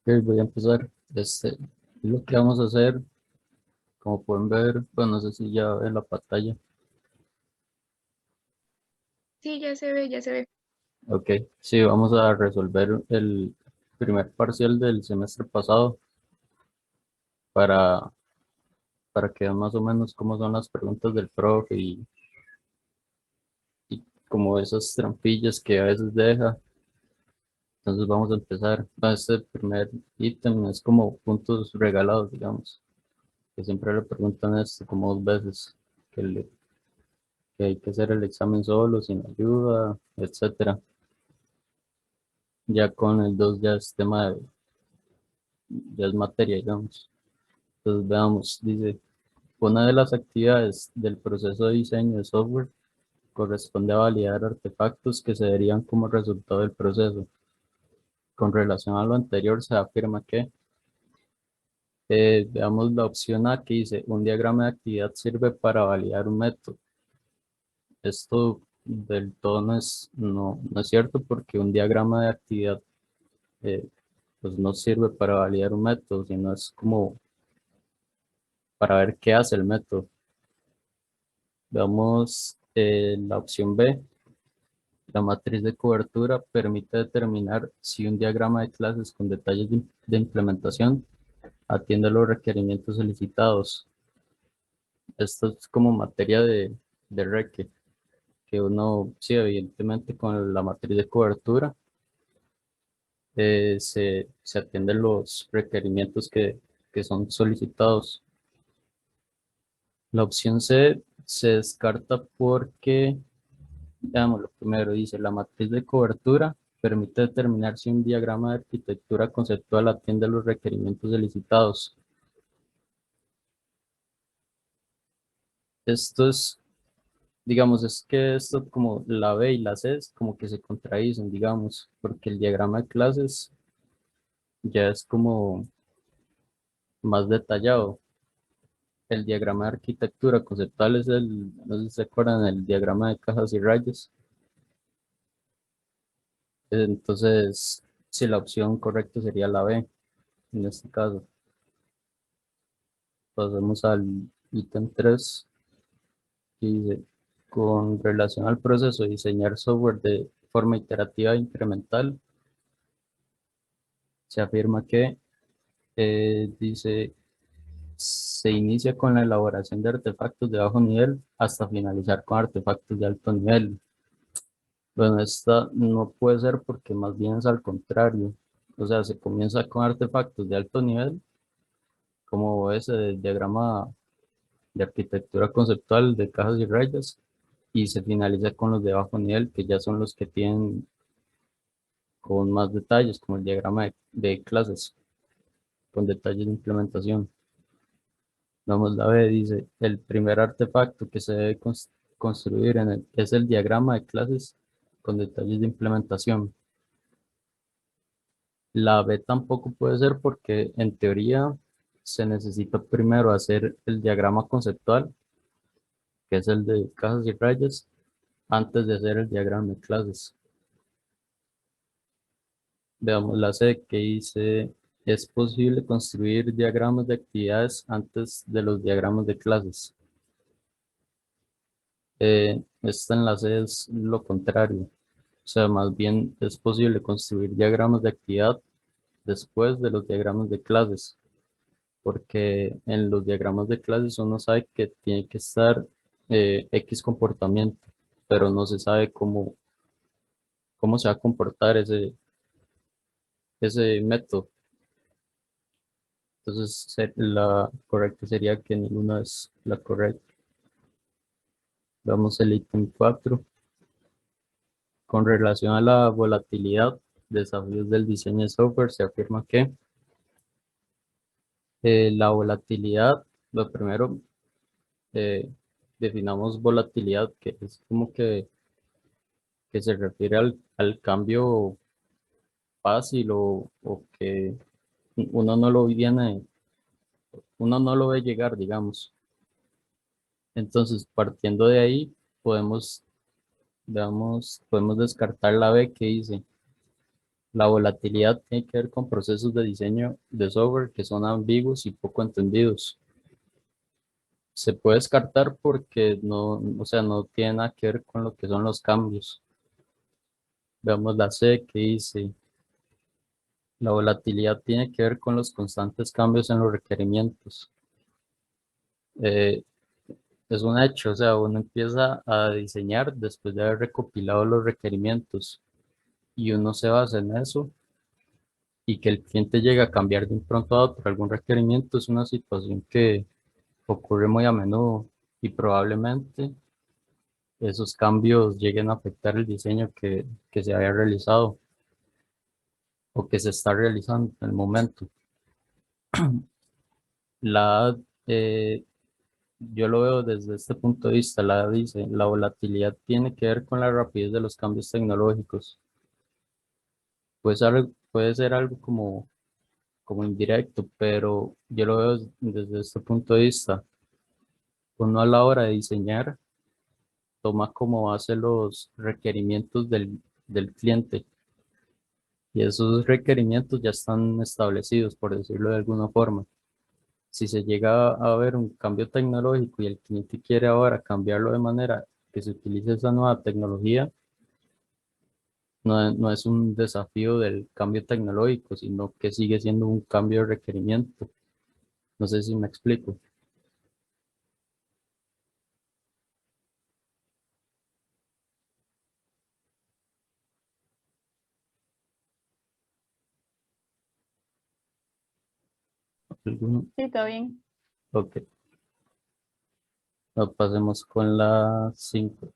Ok, voy a empezar. Lo que vamos a hacer, como pueden ver, pues no sé si ya ven la pantalla. Sí, ya se ve, ya se ve. Ok, sí, vamos a resolver el primer parcial del semestre pasado para, para que vean más o menos cómo son las preguntas del profe y como esas trampillas que a veces deja. Entonces vamos a empezar. Este primer ítem es como puntos regalados, digamos, que siempre le preguntan esto como dos veces, que hay que hacer el examen solo, sin ayuda, etcétera. Ya con el 2 ya es tema ya es materia, digamos. Entonces veamos, dice, una de las actividades del proceso de diseño de software corresponde a validar artefactos que se verían como resultado del proceso. Con relación a lo anterior, se afirma que, veamos la opción A que dice, un diagrama de actividad sirve para validar un método. Esto del todo no es cierto porque un diagrama de actividad eh, pues no sirve para validar un método, sino es como para ver qué hace el método. Veamos la opción B. La matriz de cobertura permite determinar si un diagrama de clases con detalles de implementación atiende a los requerimientos solicitados. Esto es como materia de reque, que uno, sí, evidentemente con la matriz de cobertura se atienden los requerimientos que son solicitados. La opción C se descarta porque, veamos, lo primero dice, la matriz de cobertura permite determinar si un diagrama de arquitectura conceptual atiende a los requerimientos solicitados. Esto es, digamos, es que esto como la B y la C es como que se contradicen, digamos, porque el diagrama de clases ya es como más detallado. El diagrama de arquitectura conceptual es no sé si se acuerdan, el diagrama de cajas y rayas. Entonces, si la opción correcta sería la B en este caso. Pasemos al ítem 3 que dice, con relación al proceso de diseñar software de forma iterativa e incremental, se afirma que, dice, se inicia con la elaboración de artefactos de bajo nivel hasta finalizar con artefactos de alto nivel. Bueno, esta no puede ser porque más bien es al contrario. O sea, se comienza con artefactos de alto nivel, como ese del diagrama de arquitectura conceptual de cajas y rayas, y se finaliza con los de bajo nivel, que ya son los que tienen con más detalles, como el diagrama de clases, con detalles de implementación. Vamos, la B dice, el primer artefacto que se debe construir es el diagrama de clases con detalles de implementación. La B tampoco puede ser porque en teoría se necesita primero hacer el diagrama conceptual, que es el de cajas y rayas, antes de hacer el diagrama de clases. Veamos la C que dice, es posible construir diagramas de actividades antes de los diagramas de clases. Esta en la C es lo contrario. O sea, más bien es posible construir diagramas de actividad después de los diagramas de clases, porque en los diagramas de clases uno sabe que tiene que estar X comportamiento, pero no se sabe cómo se va a comportar ese método. Entonces, la correcta sería que ninguna es la correcta. Vamos al ítem 4. Con relación a la volatilidad, desafíos del diseño de software, se afirma que la volatilidad, lo primero, eh, definamos volatilidad, que es como que se refiere al cambio fácil o que uno no lo viene, uno no lo ve llegar, digamos. Entonces, partiendo de ahí, podemos, podemos descartar la B que dice, La volatilidad tiene que ver con procesos de diseño de software que son ambiguos y poco entendidos. Se puede descartar porque no, o sea, no tiene nada que ver con lo que son los cambios. Veamos la C que dice, la volatilidad tiene que ver con los constantes cambios en los requerimientos. Eh, es un hecho, o sea, uno empieza a diseñar después de haber recopilado los requerimientos y uno se basa en eso y que el cliente llegue a cambiar de un pronto a otro algún requerimiento es una situación que ocurre muy a menudo y probablemente esos cambios lleguen a afectar el diseño que se haya realizado o que se está realizando en el momento. La A, yo lo veo desde este punto de vista. La A dice, la volatilidad tiene que ver con la rapidez de los cambios tecnológicos. Puede ser algo como indirecto, pero yo lo veo desde este punto de vista. Uno a la hora de diseñar toma como base los requerimientos del cliente y esos requerimientos ya están establecidos, por decirlo de alguna forma. Si se llega a ver un cambio tecnológico y el cliente quiere ahora cambiarlo de manera que se utilice esa nueva tecnología, no es un desafío del cambio tecnológico, sino que sigue siendo un cambio de requerimiento. No sé si me explico. ¿Alguno? Sí, todo bien. Ok, pasemos con la 5.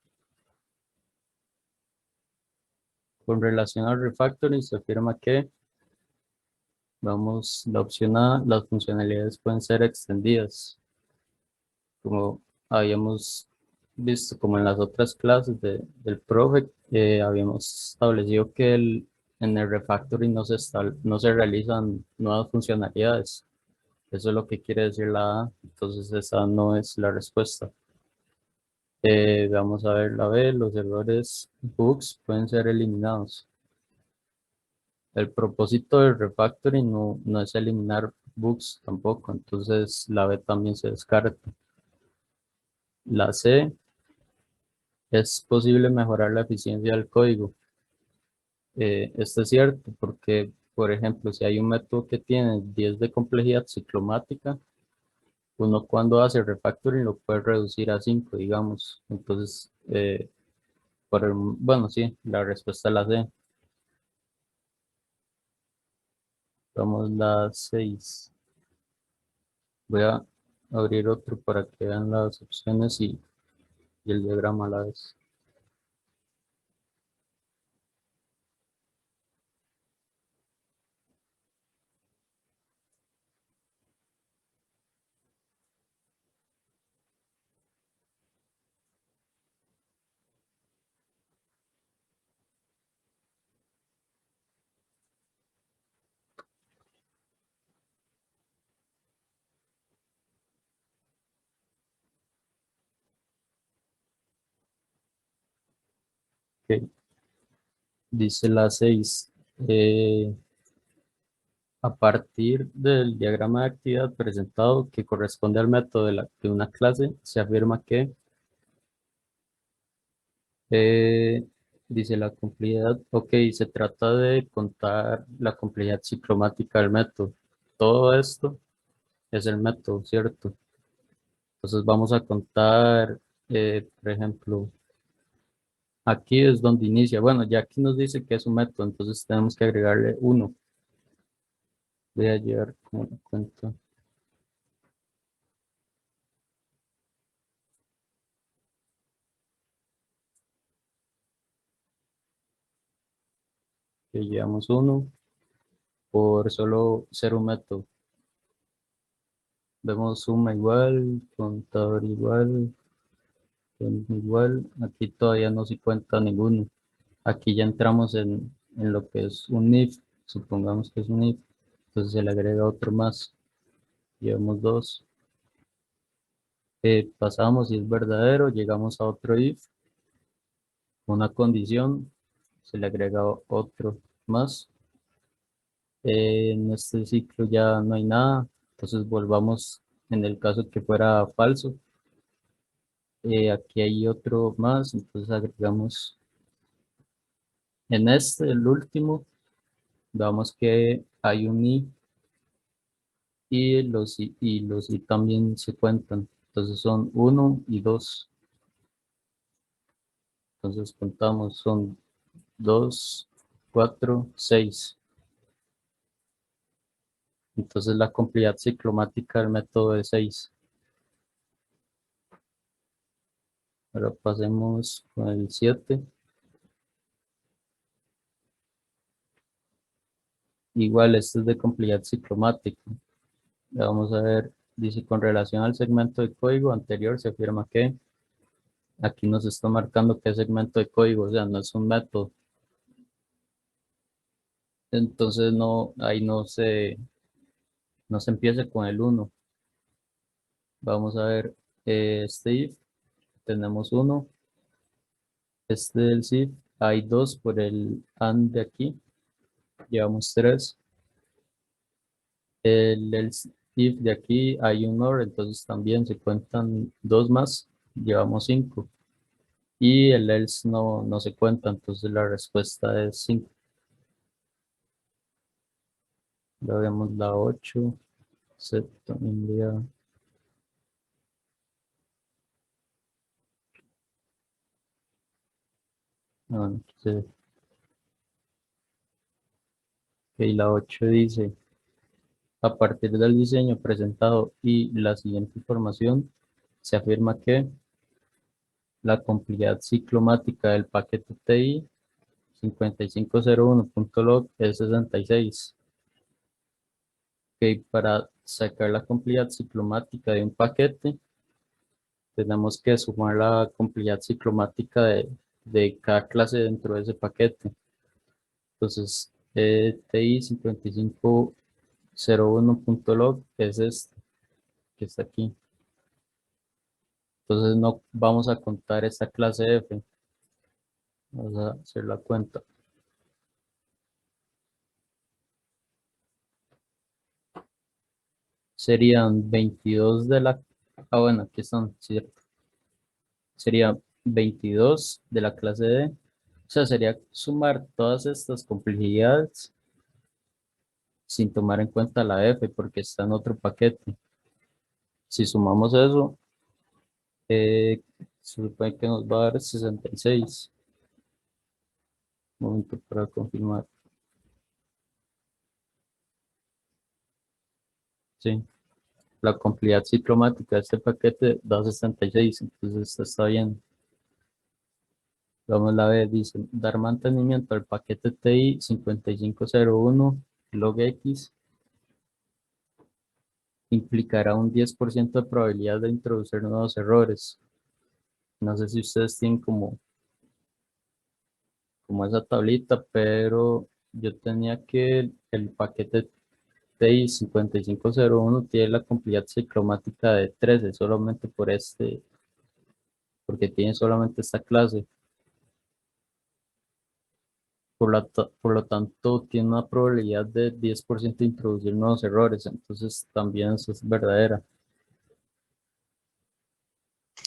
Con relación al refactoring, se afirma que, vamos, la opción A, las funcionalidades pueden ser extendidas, como habíamos visto, como en las otras clases del profe, habíamos establecido que en el refactoring no se realizan nuevas funcionalidades. Eso es lo que quiere decir la A, entonces esa no es la respuesta. Vamos a ver la B, los errores bugs pueden ser eliminados. El propósito del refactoring no es eliminar bugs tampoco, entonces la B también se descarta. La C, es posible mejorar la eficiencia del código. Esto es cierto porque, por ejemplo, si hay un método que tiene 10 de complejidad ciclomática, uno cuando hace refactoring lo puede reducir a 5, digamos. Entonces, bueno, sí, la respuesta es la C. Vamos la 6. Voy a abrir otro para que vean las opciones y el diagrama a la vez. Ok, dice la 6. A partir del diagrama de actividad presentado que corresponde al método de una clase, se afirma que, eh, dice la complejidad, ok, se trata de contar la complejidad ciclomática del método. Todo esto es el método, ¿cierto? Entonces vamos a contar, por ejemplo, aquí es donde inicia. Bueno, ya aquí nos dice que es un método, entonces tenemos que agregarle uno. Voy a llevar como la cuenta. Que llevamos uno por solo ser un método. Vemos suma igual, contador igual, igual. Aquí todavía no se cuenta ninguno. Aquí ya entramos en lo que es un if. Supongamos que es un if. Entonces se le agrega otro más. Llevamos dos. Pasamos si es verdadero, llegamos a otro if. Una condición. Se le agrega otro más. En este ciclo ya no hay nada, entonces volvamos en el caso que fuera falso. Aquí hay otro más, entonces agregamos en este, el último, damos que hay un i y los i también se cuentan. Entonces son uno y 2. Entonces contamos, son 2 4 6. Entonces la complejidad ciclomática del método es 6. Ahora pasemos con el 7. Igual, este es de complejidad ciclomática. Vamos a ver, dice, con relación al segmento de código anterior se afirma que aquí nos está marcando qué segmento de código, o sea, no es un método. Entonces no, ahí no se empieza con el uno. Vamos a ver, este if, tenemos uno. Este del if, hay 2 por el and de aquí, llevamos 3. El else if de aquí hay un or, entonces también se cuentan 2 más, llevamos 5. Y el else no se cuenta, entonces la respuesta es 5. Ya vemos la 8. Z también sí. Ok, la 8 dice, a partir del diseño presentado y la siguiente información, se afirma que la complejidad ciclomática del paquete TI 5501.log es 66. Ok, para sacar la complejidad ciclomática de un paquete, tenemos que sumar la complejidad ciclomática de cada clase dentro de ese paquete. Entonces, TI 5501.log es este que está aquí. Entonces no vamos a contar esta clase F. Vamos a hacer la cuenta. Serían 22 de la... Ah, bueno, aquí están, cierto. Sería 22 de la clase D. O sea, sería sumar todas estas complejidades sin tomar en cuenta la F porque está en otro paquete. Si sumamos eso, se supone que nos va a dar 66. Un momento para confirmar. Sí, la complejidad ciclomática de este paquete da 66, entonces esta está bien. Vamos a ver, dice, dar mantenimiento al paquete TI 5501 log X implicará un 10% de probabilidad de introducir nuevos errores. No sé si ustedes tienen como esa tablita, pero yo tenía que el paquete TI 5501 tiene la complejidad ciclomática de 13, solamente porque tiene solamente esta clase. Por lo tanto, tiene una probabilidad de 10% de introducir nuevos errores, entonces también eso es verdadera.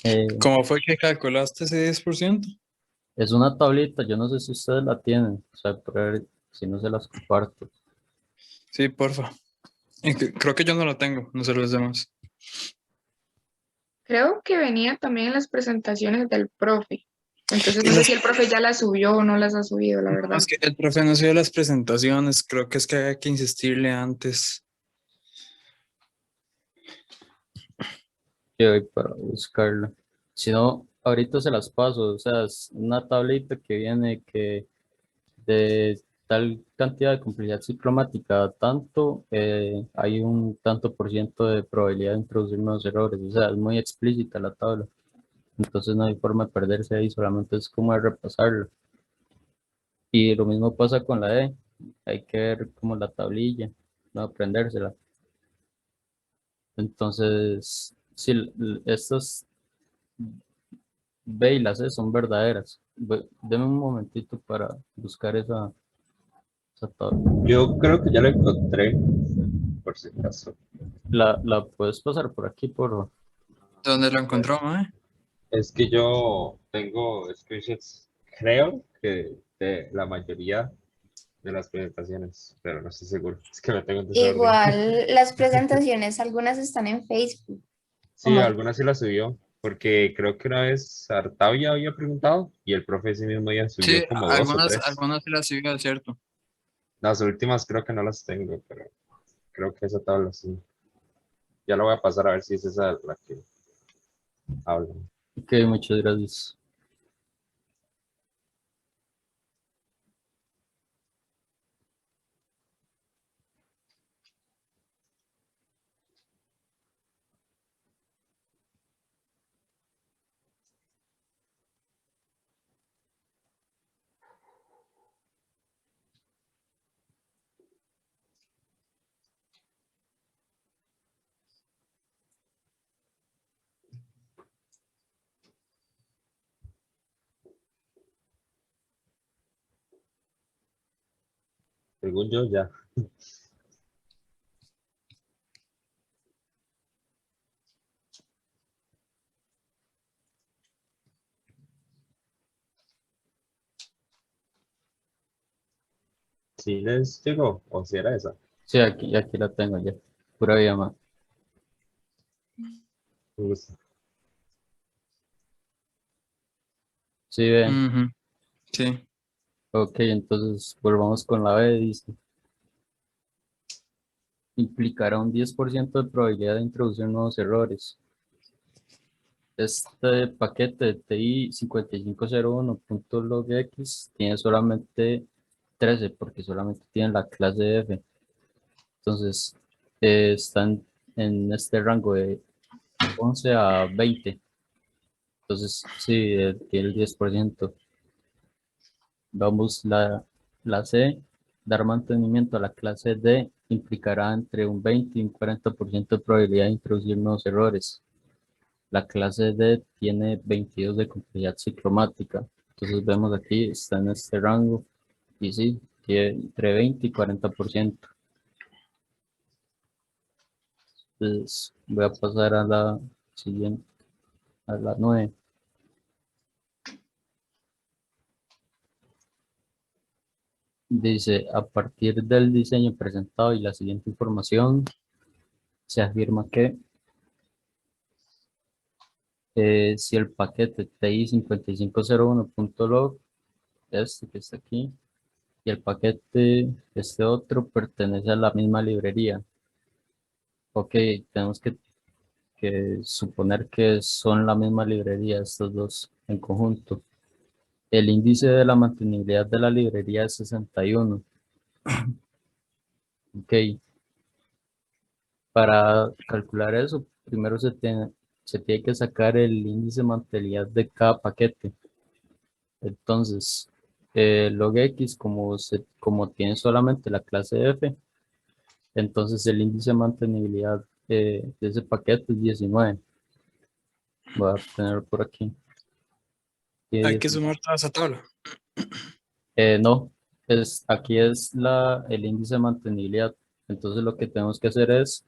Eh, ¿Cómo fue que calculaste ese 10%? es una tablita, yo no sé si ustedes la tienen, o sea, por ver si no se las comparto. Sí, porfa. Creo que yo no lo tengo, no sé los demás. Creo que venía también en las presentaciones del profe. Entonces Y no sé las- si el profe ya las subió o no las ha subido, la no, verdad. es que el profe no subió las presentaciones, creo que es que hay que insistirle antes. Yo voy para buscarla. Si no, ahorita se las paso, o sea, es una tablita que viene que de tal cantidad de complejidad ciclomática, tanto, hay un tanto por ciento de probabilidad de introducir nuevos errores, o sea, es muy explícita la tabla, entonces no hay forma de perderse ahí, solamente es como de repasarlo. Y lo mismo pasa con la E, hay que ver como la tablilla, no aprendérsela. Entonces, si estas B y las C son verdaderas, deme un momentito para buscar esa esa tabla. Yo creo que ya lo encontré, por si acaso. La puedes pasar por aquí, por... ¿Dónde lo encontró, mae? Es que yo tengo screenshots, creo que de la mayoría de las presentaciones, pero no estoy seguro. Es que me tengo en desorden. Igual las presentaciones, algunas están en Facebook. Sí, Como, algunas sí las subió, porque creo que una vez Artavia había preguntado y el profe ese mismo día Sí, subió como dos o tres. algunas sí las sigo, cierto. Las últimas creo que no las tengo, pero creo que esa tabla sí. Ya la voy a pasar a ver si es esa la que habla. Ok, muchas gracias. Según yo, ya. ¿Sí les llegó? ¿O si era esa? Sí, aquí la tengo ya. Pura vida más. Me gusta. Sí, ve. Ujú, sí. Ok, entonces volvamos con la B. Dice, implicará un 10% de probabilidad de introducir nuevos errores. Este paquete de TI 5501.logx tiene solamente 13 porque solamente tiene la clase F. Entonces, están en este rango de 11 a 20. Entonces, sí, tiene el 10%. Vamos, la C, dar mantenimiento a la clase D implicará entre un 20 y un 40% de probabilidad de introducir nuevos errores. La clase D tiene 22 de complejidad ciclomática. Entonces vemos aquí, está en este rango y sí, tiene entre 20 y 40%. Entonces voy a pasar a la siguiente, a la 9. Dice, a partir del diseño presentado y la siguiente información, se afirma que si el paquete TI 5501.log, este que está aquí, y el paquete, este otro, pertenece a la misma librería. Ok, tenemos que suponer que son la misma librería estos dos en conjunto. El índice de la mantenibilidad de la librería es 61. Ok, para calcular eso, primero se tiene que sacar el índice de mantenibilidad de cada paquete. Entonces, log X, como tiene solamente la clase F, entonces el índice de mantenibilidad de ese paquete es 19. Voy a tenerlo por aquí. Hay Y que sumar toda esa tabla. no, aquí es el índice de mantenibilidad. Entonces lo que tenemos que hacer es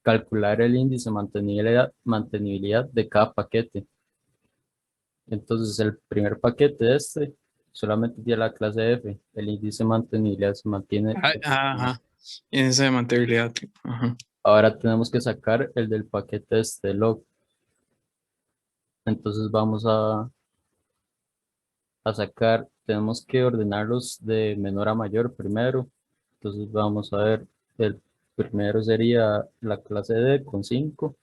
calcular el índice de mantenibilidad de cada paquete. Entonces el primer paquete solamente tiene la clase F. El índice de mantenibilidad se mantiene. Ajá. Índice de mantenibilidad. Ajá. Ahora tenemos que sacar el del paquete log. Entonces vamos a sacar, tenemos que ordenarlos de menor a mayor primero. Entonces vamos a ver, el primero sería la clase D con 5,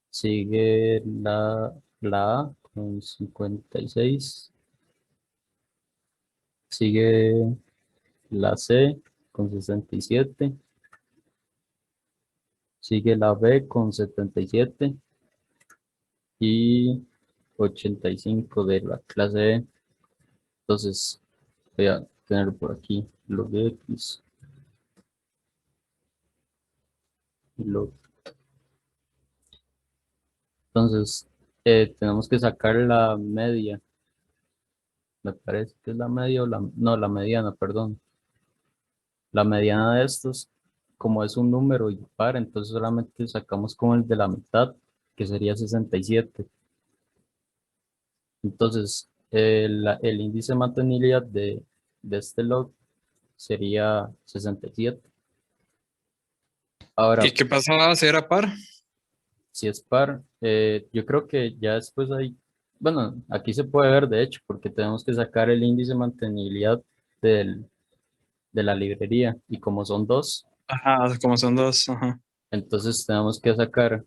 sigue la A con 56, sigue la C con 67, sigue la B con 77 y 85 de la clase E. Entonces voy a tener por aquí log X y log. Entonces tenemos que sacar la media Me parece que es la media o no, la mediana, perdón. La mediana de estos, como es un número impar, entonces solamente sacamos como el de la mitad, que sería 67. Entonces, el índice de mantenibilidad de este log sería 67. Ahora, ¿Y qué pasaba si era par? si es par, yo creo que ya después hay, bueno, aquí se puede ver de hecho, porque tenemos que sacar el índice de mantenibilidad de la librería, y como son dos, Ajá, como son dos, ajá. entonces tenemos que sacar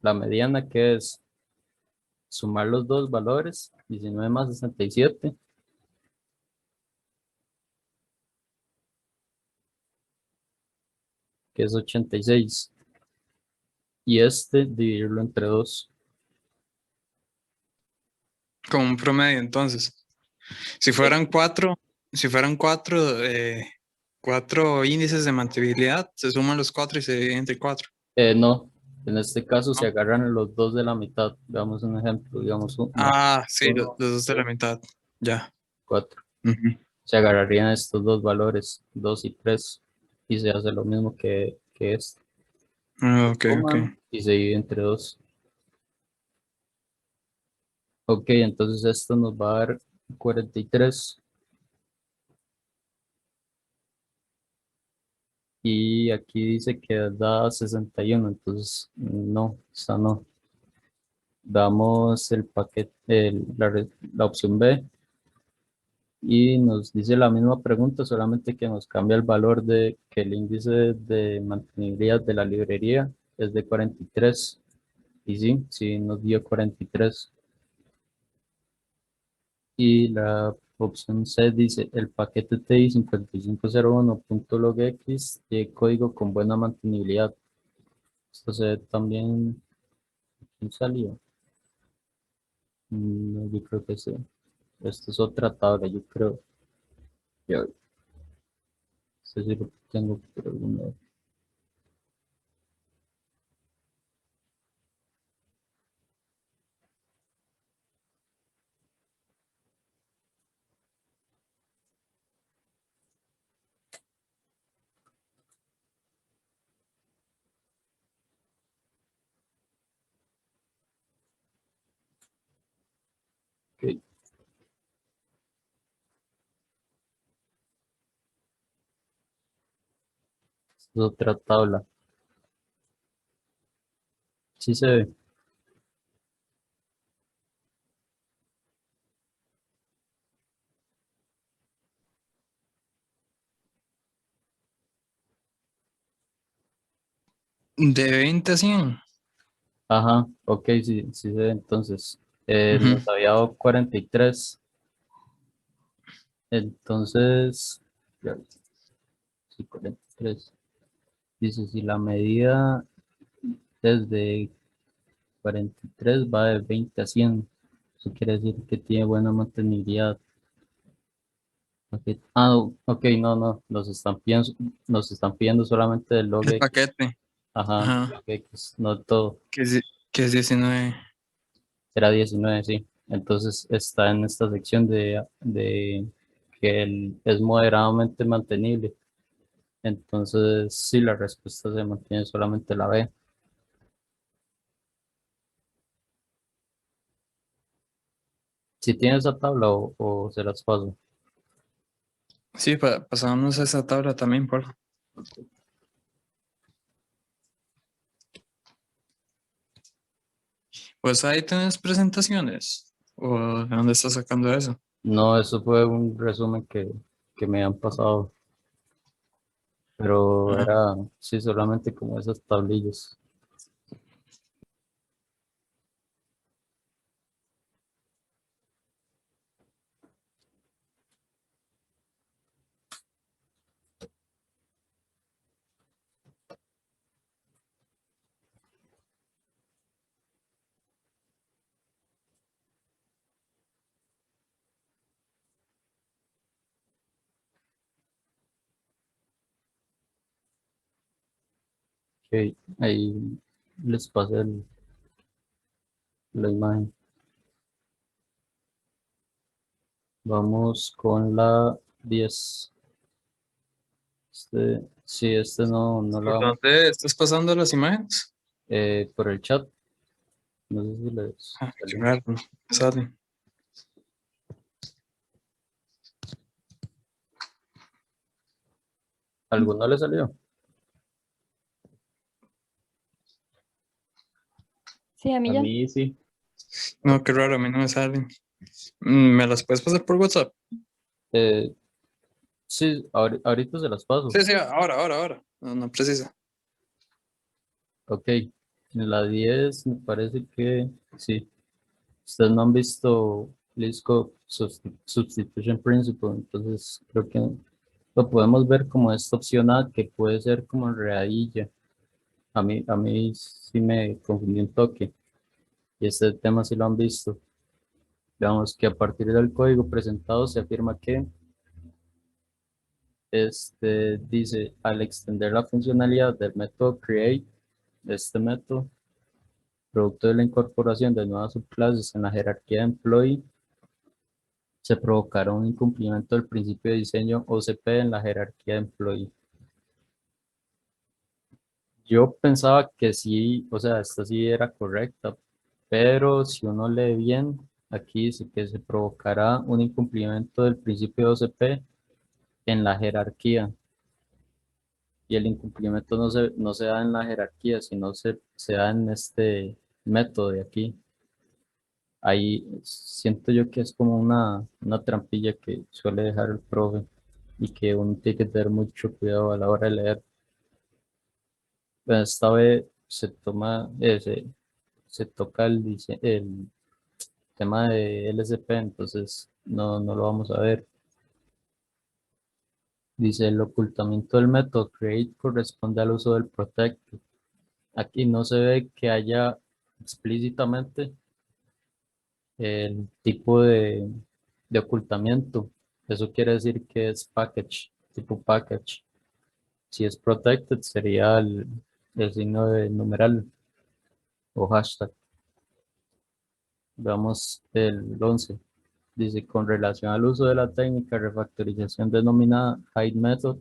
la mediana, que es sumar los dos valores, 19 más 67, que es 86, y este dividirlo entre dos. Como un promedio, entonces. Si fueran cuatro, si fueran cuatro índices de mantenibilidad, se suman los cuatro y se dividen entre cuatro, No, en este caso se ¿no? agarran los dos de la mitad. Veamos un ejemplo, digamos Ah, sí, los uno, dos de la dos, mitad. Ya. 4. Ujú. Se agarrarían estos dos valores, 2 y 3, y se hace lo mismo que este. Ah, Se ok, ok. suman y se divide entre dos. Ok, entonces esto nos va a dar 43. Y aquí dice que da 61, entonces no, esta no. Damos el paquete, la opción B, y nos dice la misma pregunta, solamente que nos cambia el valor de que el índice de mantenibilidad de la librería es de 43. Y sí, sí nos dio 43. Y la opción C dice, el paquete TI 5501.logx de código con buena mantenibilidad. Esto se ve también en salida. No, yo creo que sí. Esto es otra tabla, yo creo. Ya, esto sí lo tengo por algún lado. Ok, esta es otra tabla. Sí se ve. De 20 a 100. Ajá, ok, sí, sí se ve. Entonces, Ujú. nos había dado 43. Entonces, ya, sí, 43. Dice, si la medida desde 43 va de 20 a 100. Eso quiere decir que tiene buena mantenibilidad. Ok. Ah, ok, no, no, nos están pidiendo solamente el log El X. paquete. Ajá, Ajá. log X, no todo. Que es 19. Era 19, sí. Entonces está en esta sección de que es moderadamente mantenible. Entonces, sí, la respuesta se mantiene solamente la B. Si tiene esa tabla o se las paso. Sí, pasamos a esa tabla también, por favor. Pues ahí tienes presentaciones. ¿O de dónde estás sacando eso? No, eso fue un resumen que me han pasado, pero Ah, era, sí, solamente como esas tablillas. Ok, ahí les pasé la imagen. Vamos con la 10. Sí, no lo ¿Por vamos dónde estás pasando las imágenes? por el chat. No sé si les Ah, qué salió. raro, no sale. ¿Alguno le salió? Sí, a mí A ya. mí sí. No, qué raro, a mí no me salen. ¿Me las puedes pasar por WhatsApp? Eh, sí, ahorita se las paso. Sí, sí, ahora. No, no precisa. Ok. En la 10 me parece que sí. Ustedes no han visto Lisco Substitution Principle, entonces creo que lo podemos ver como esta opción A que puede ser como enredadilla. A mí sí me confundí un toque y este tema sí lo han visto. Veamos que a partir del código presentado se afirma que dice al extender la funcionalidad del método create, este método, producto de la incorporación de nuevas subclases en la jerarquía de employee, se provocará un incumplimiento del principio de diseño OCP en la jerarquía de employee. Yo pensaba que sí, o sea, esta sí era correcta, pero si uno lee bien, aquí dice que se provocará un incumplimiento del principio de OCP en la jerarquía. Y el incumplimiento no se da en la jerarquía, sino se da en este método de aquí. Ahí siento yo que es como una trampilla que suele dejar el profe y que uno tiene que tener mucho cuidado a la hora de leer. Pero esta vez se toca el tema de LSP, entonces no lo vamos a ver. Dice el ocultamiento del método create corresponde al uso del protect. Aquí no se ve que haya explícitamente el tipo de ocultamiento. Eso quiere decir que es package, tipo package. Si es protected sería el signo de numeral o hashtag. Veamos el 11. Dice, con relación al uso de la técnica de refactorización denominada hide method,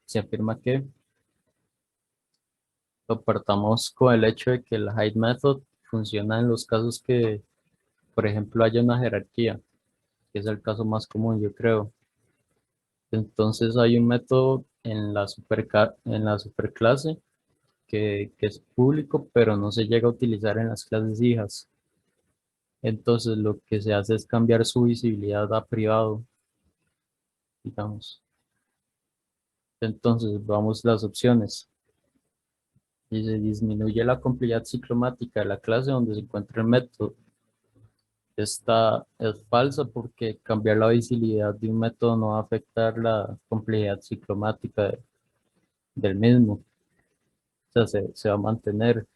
se afirma que lo partamos con el hecho de que el hide method funciona en los casos que, por ejemplo, haya una jerarquía, que es el caso más común, yo creo. Entonces hay un método en la superclase que es público, pero no se llega a utilizar en las clases hijas. Entonces lo que se hace es cambiar su visibilidad a privado, digamos. Entonces vamos las opciones. Y se disminuye la complejidad ciclomática de la clase donde se encuentra el método. Esta es falsa porque cambiar la visibilidad de un método no va a afectar la complejidad ciclomática del mismo. O sea, se va a mantener.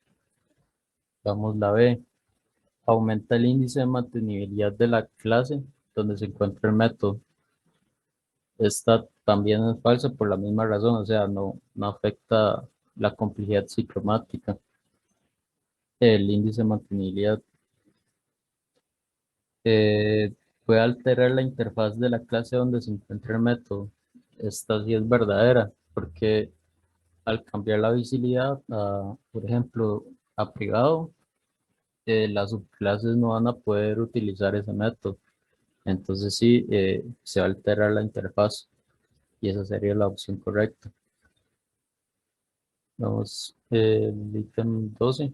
Vamos la B. Aumenta el índice de mantenibilidad de la clase donde se encuentra el método. Esta también es falsa por la misma razón, o sea, no afecta la complejidad ciclomática. El índice de mantenibilidad puede alterar la interfaz de la clase donde se encuentra el método. Esta sí es verdadera, porque al cambiar la visibilidad, por ejemplo, a privado, las subclases no van a poder utilizar ese método. Entonces sí, se va a alterar la interfaz y esa sería la opción correcta. Vamos, el ítem 12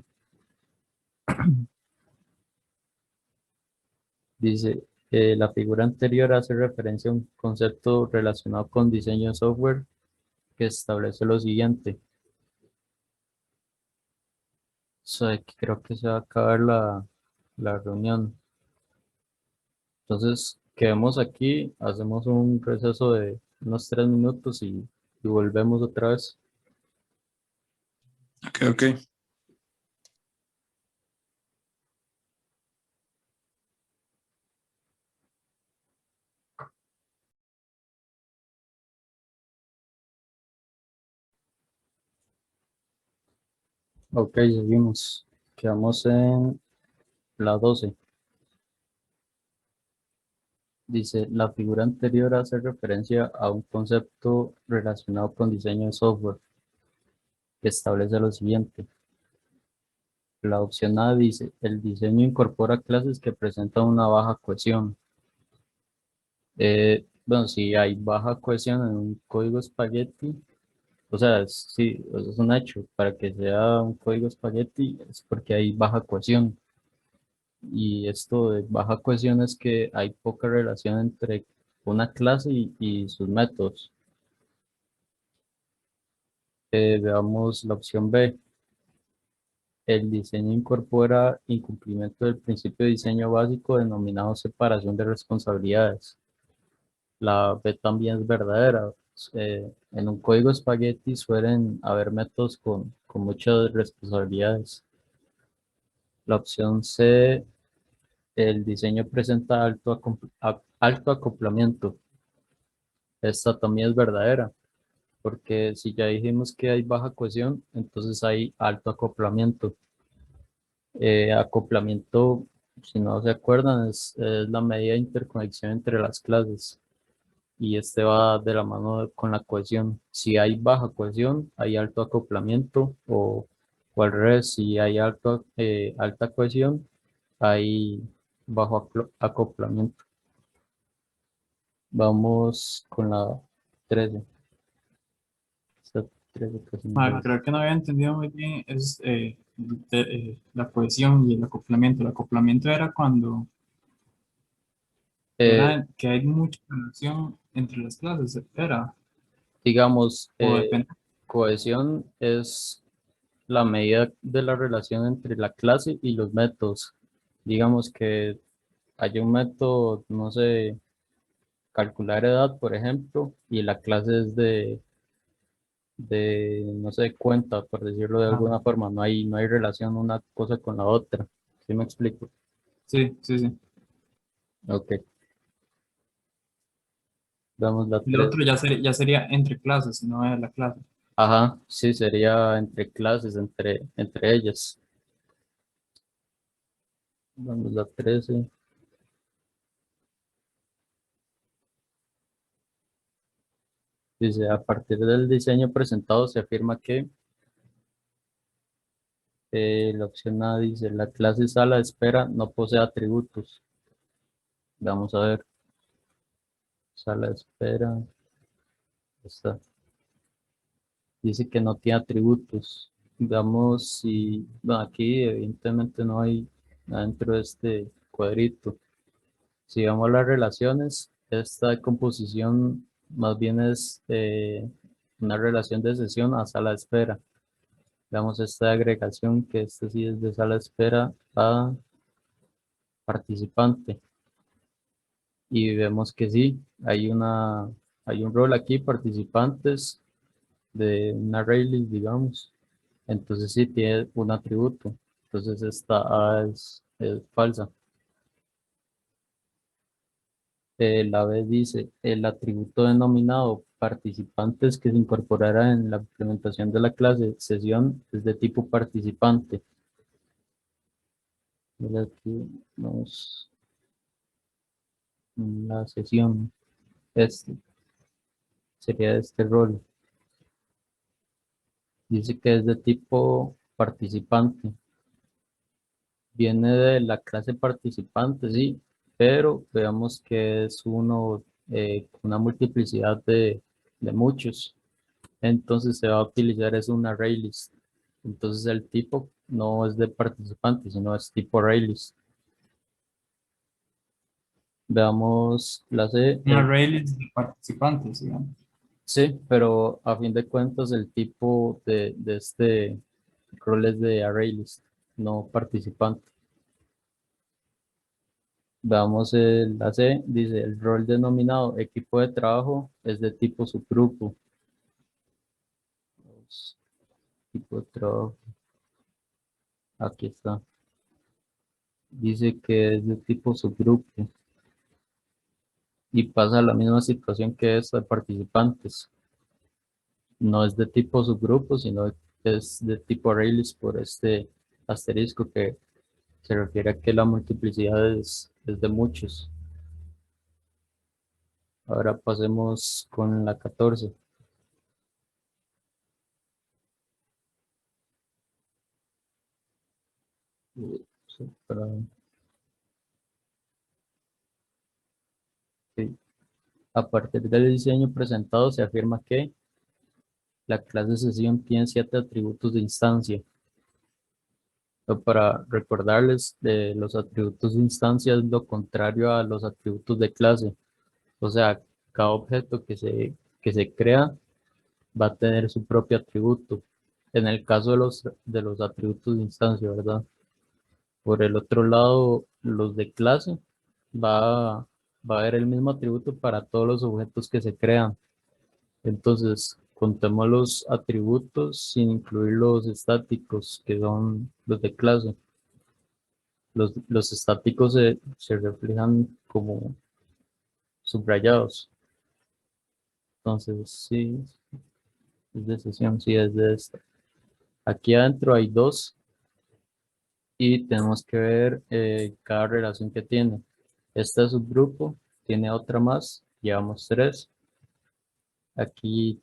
dice, la figura anterior hace referencia a un concepto relacionado con diseño de software que establece lo siguiente. O sea, que creo que se va a acabar la reunión. Entonces, quedemos aquí, hacemos un receso de unos 3 minutos y volvemos otra vez. Ok. Ok, seguimos. Quedamos en la 12. Dice, la figura anterior hace referencia a un concepto relacionado con diseño de software que establece lo siguiente. La opción A dice, el diseño incorpora clases que presentan una baja cohesión. Bueno, si hay baja cohesión en un código espagueti, o sea, sí, eso es un hecho. Para que sea un código espagueti es porque hay baja cohesión. Y esto de baja cohesión es que hay poca relación entre una clase y sus métodos. Veamos la opción B. El diseño incorpora incumplimiento del principio de diseño básico denominado separación de responsabilidades. La B también es verdadera. En un código espagueti suelen haber métodos con muchas responsabilidades. La opción C, el diseño presenta alto acoplamiento. Esta también es verdadera, porque si ya dijimos que hay baja cohesión, entonces hay alto acoplamiento. Acoplamiento, si no se acuerdan, es la medida de interconexión entre las clases y este va de la mano con la cohesión. Si hay baja cohesión, hay alto acoplamiento o al revés, si hay alta cohesión, hay bajo acoplamiento. Vamos con la 13. Esta 13 casi no Ah, veo. creo que no había entendido muy bien la cohesión y el acoplamiento. El acoplamiento era cuando Eh, que hay mucha relación entre las clases, era, digamos, o depende. cohesión es la medida de la relación entre la clase y los métodos. Digamos que hay un método, no sé, calcular edad, por ejemplo, y la clase es no sé, cuenta, por decirlo de Ah, alguna forma. No hay relación una cosa con la otra. ¿Sí me explico? sí, sí, sí. Ok, damos la El 3. otro ya sería entre clases, no es la clase. Ajá, sí, sería entre clases, entre ellas. Damos la 13. Dice, a partir del diseño presentado se afirma que la opción A dice, la clase sala de espera no posee atributos. Vamos a ver, sala de espera, está. Dice que no tiene atributos. Veamos si, bueno, aquí evidentemente no hay nada dentro de este cuadrito. Si vemos las relaciones, esta composición más bien es una relación de sesión a sala de espera. Veamos esta agregación que este sí es de sala de espera a participante. Y vemos que sí, hay un rol aquí, participantes de un ArrayList, digamos. Entonces sí tiene un atributo. Entonces esta A es falsa. La B dice, el atributo denominado participantes que se incorporará en la implementación de la clase sesión es de tipo participante. Mira aquí vamos en la sesión. Este sería este rol. Dice que es de tipo participante. Viene de la clase participante, sí, pero veamos que es una multiplicidad de muchos. Entonces se va a utilizar es un ArrayList. Entonces el tipo no es de participante, sino es tipo ArrayList. Veamos la C. Un array list de participantes, digamos. Sí, pero a fin de cuentas el tipo de este rol es de ArrayList, no participante. Veamos la C, dice el rol denominado equipo de trabajo es de tipo subgrupo. Tipo de trabajo, aquí está. Dice que es de tipo subgrupo y pasa la misma situación que esta de participantes. No es de tipo subgrupo, sino es de tipo ArrayList por este asterisco que se refiere a que la multiplicidad es de muchos. Ahora pasemos con la 14. Perdón. Sí. A partir del diseño presentado se afirma que la clase sesión tiene 7 atributos de instancia. Para recordarles, de los atributos de instancia es lo contrario a los atributos de clase. O sea, cada objeto que se crea va a tener su propio atributo. En el caso de los atributos de instancia, ¿verdad? Por el otro lado, los de clase va a haber el mismo atributo para todos los objetos que se crean. Entonces, contemos los atributos sin incluir los estáticos, que son los de clase. Los estáticos se reflejan como subrayados. Entonces, sí, es de sesión, sí, es de esta. Aquí adentro hay dos y tenemos que ver cada relación que tiene. Este subgrupo tiene otra más, llevamos 3. Aquí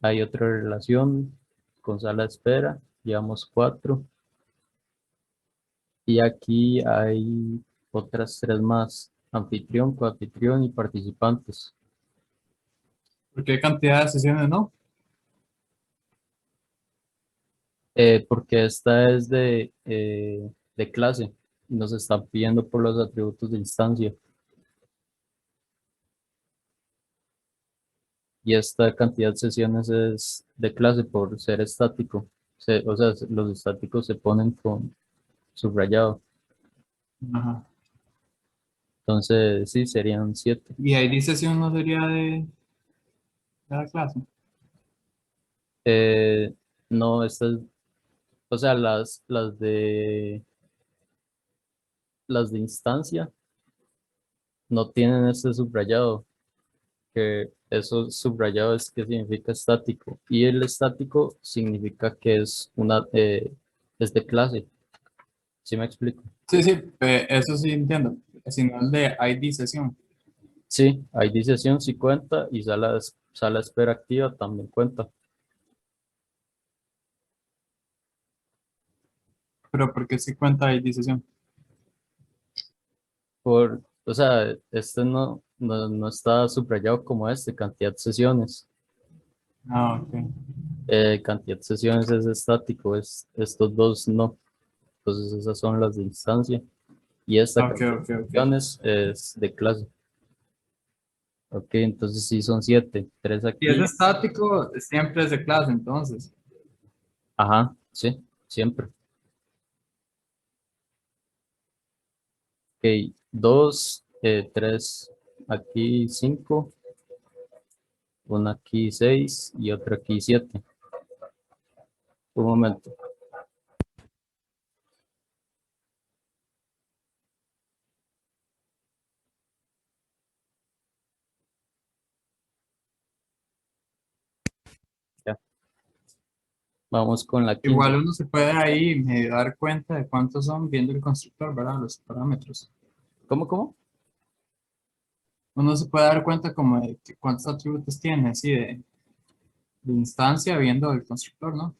hay otra relación con sala de espera, llevamos 4. Y aquí hay otras 3 más, anfitrión, coanfitrión y participantes. ¿Por qué cantidad de sesiones no? Porque esta es de clase y nos están pidiendo por los atributos de instancia. Y esta cantidad de sesiones es de clase por ser estático. O sea, los estáticos se ponen con subrayado. Ajá. Entonces, sí, serían 7. Y ahí sesión no sería de la clase. No, estas, o sea, las de instancia no tienen este subrayado, que eso subrayado es que significa estático. Y el estático significa que es de clase. ¿Sí me explico? Sí, sí, eso sí entiendo. Si no es de ID sesión. Sí, ID sesión sí cuenta y sala de espera activa también cuenta. Pero porque sí cuenta ID sesión. O sea, este no está subrayado como cantidad de sesiones. Ah, ok. Cantidad de sesiones es estático, estos dos no. Entonces esas son las de instancia. Y esta Ok, cantidad ok, de ok. sesiones es de clase. Ok, entonces sí son 7. 3 Si es aquí. estático, siempre es de clase, entonces. Ajá, sí, siempre. Ok, 2, 3 aquí 5, una aquí 6 y otra aquí 7. Un momento. Ya. Vamos con la 15. Igual uno se puede ahí medio dar cuenta de cuántos son viendo el constructor, ¿verdad? Los parámetros. ¿Cómo? Uno se puede dar cuenta como de cuántos atributos tiene, así de instancia viendo el constructor, ¿no?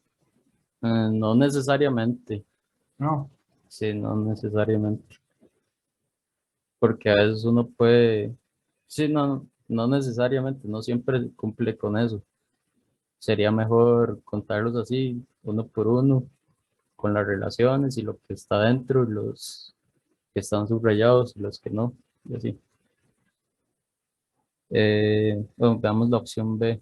No necesariamente. No. Sí, no necesariamente. Porque a veces uno puede. Sí, no necesariamente. No siempre cumple con eso. Sería mejor contarlos así, uno por uno, con las relaciones y lo que está dentro, y los que están subrayados y los que no, y así. Bueno, veamos la opción B.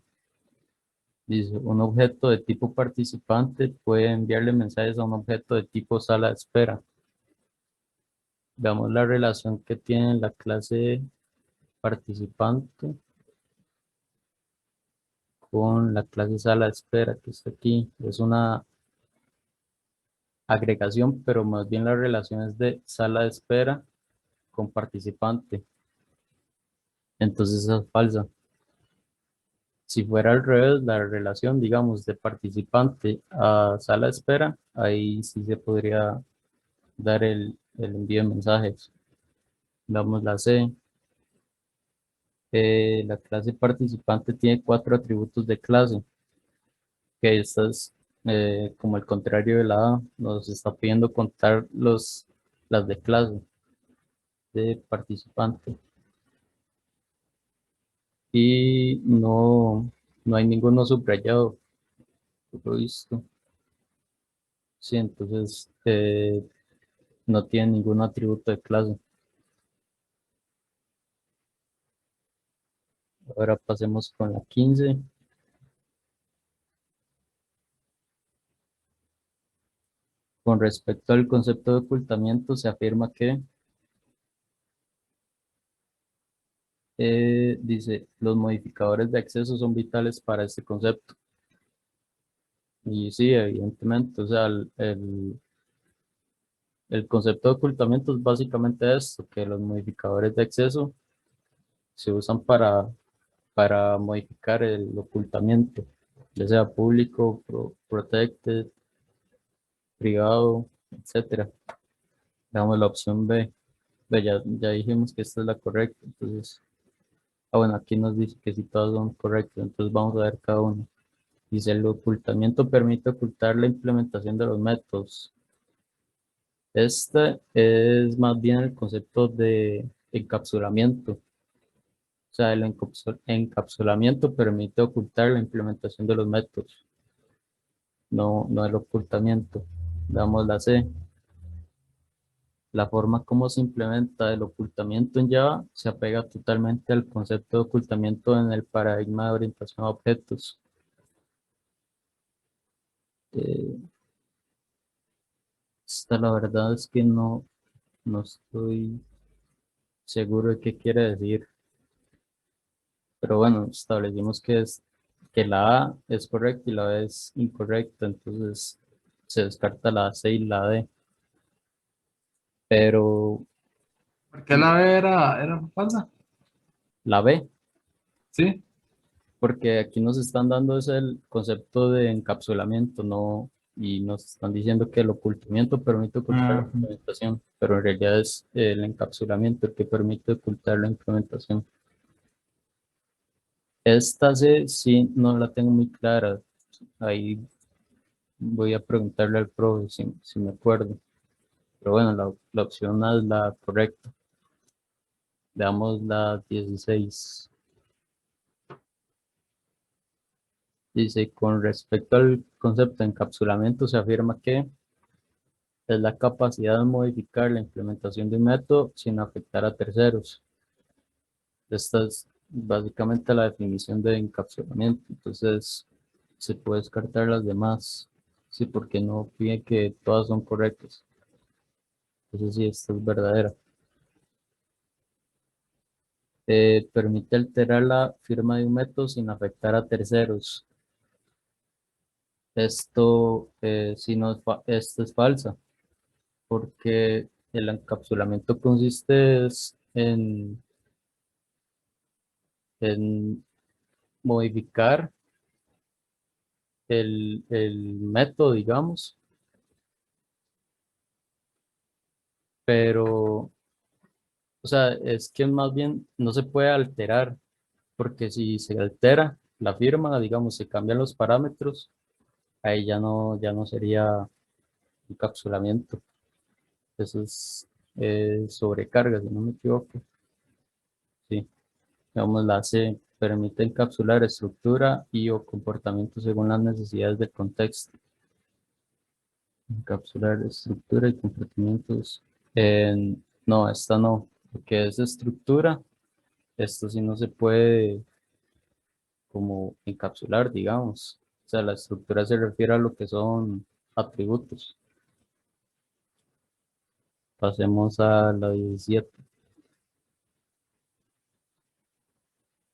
Dice, un objeto de tipo participante puede enviarle mensajes a un objeto de tipo sala de espera. Veamos la relación que tiene la clase participante con la clase sala de espera que está aquí. Es una agregación, pero más bien la relación es de sala de espera con participante. Entonces esa es falsa. Si fuera al revés, la relación, digamos, de participante a sala de espera, ahí sí se podría dar el envío de mensajes. Damos la C. La clase participante tiene 4 atributos de clase, que esta es como el contrario de la A, nos está pidiendo contar las de clase de participante. Y no hay ninguno subrayado, por lo visto. Sí, entonces no tiene ningún atributo de clase. Ahora pasemos con la 15. Con respecto al concepto de ocultamiento, se afirma que, dice, los modificadores de acceso son vitales para este concepto. Y sí, evidentemente, o sea, el concepto de ocultamiento es básicamente esto, que los modificadores de acceso se usan para modificar el ocultamiento, ya sea público, protected, privado, etcétera. Damos la opción B. Ya dijimos que esta es la correcta, entonces, bueno, aquí nos dice que si todas son correctas, entonces vamos a ver cada uno. Dice, el ocultamiento permite ocultar la implementación de los métodos. Este es más bien el concepto de encapsulamiento. O sea, el encapsulamiento permite ocultar la implementación de los métodos, no el ocultamiento. Damos la C. La forma como se implementa el ocultamiento en Java se apega totalmente al concepto de ocultamiento en el paradigma de orientación a objetos. Eh, la verdad es que no estoy seguro de qué quiere decir, pero bueno, establecimos que la A es correcta y la B es incorrecta, entonces se descarta la C y la D. Pero ¿Por qué la B era falsa? la B, Sí. porque aquí nos están dando es el concepto de encapsulamiento, no, y nos están diciendo que el ocultamiento permite ocultar la Ah, implementación, pero en realidad es el encapsulamiento el que permite ocultar la implementación. Esta C sí no la tengo muy clara, ahí voy a preguntarle al profe si me acuerdo, pero bueno, la opción A es la correcta. Veamos la 16. Dice, con respecto al concepto de encapsulamiento, se afirma que es la capacidad de modificar la implementación de un método sin afectar a terceros. Esta es básicamente la definición de encapsulamiento. Entonces, se puede descartar las demás. Sí, porque no pide que todas son correctas. Entonces, sí, esta es verdadera. Permite alterar la firma de un método sin afectar a terceros. Esto, sí no es esto es falsa, porque el encapsulamiento consiste en modificar el método, digamos, pero, o sea, es que más bien no se puede alterar, porque si se altera la firma, digamos, se cambian los parámetros, ahí ya no sería encapsulamiento. Eso es sobrecarga, si no me equivoco. Sí, digamos, la C permite encapsular estructura y o comportamiento según las necesidades del contexto. Encapsular estructura y comportamientos. No, esta no, porque es estructura. Esto sí no se puede como encapsular, digamos. O sea, la estructura se refiere a lo que son atributos. Pasemos a la 17.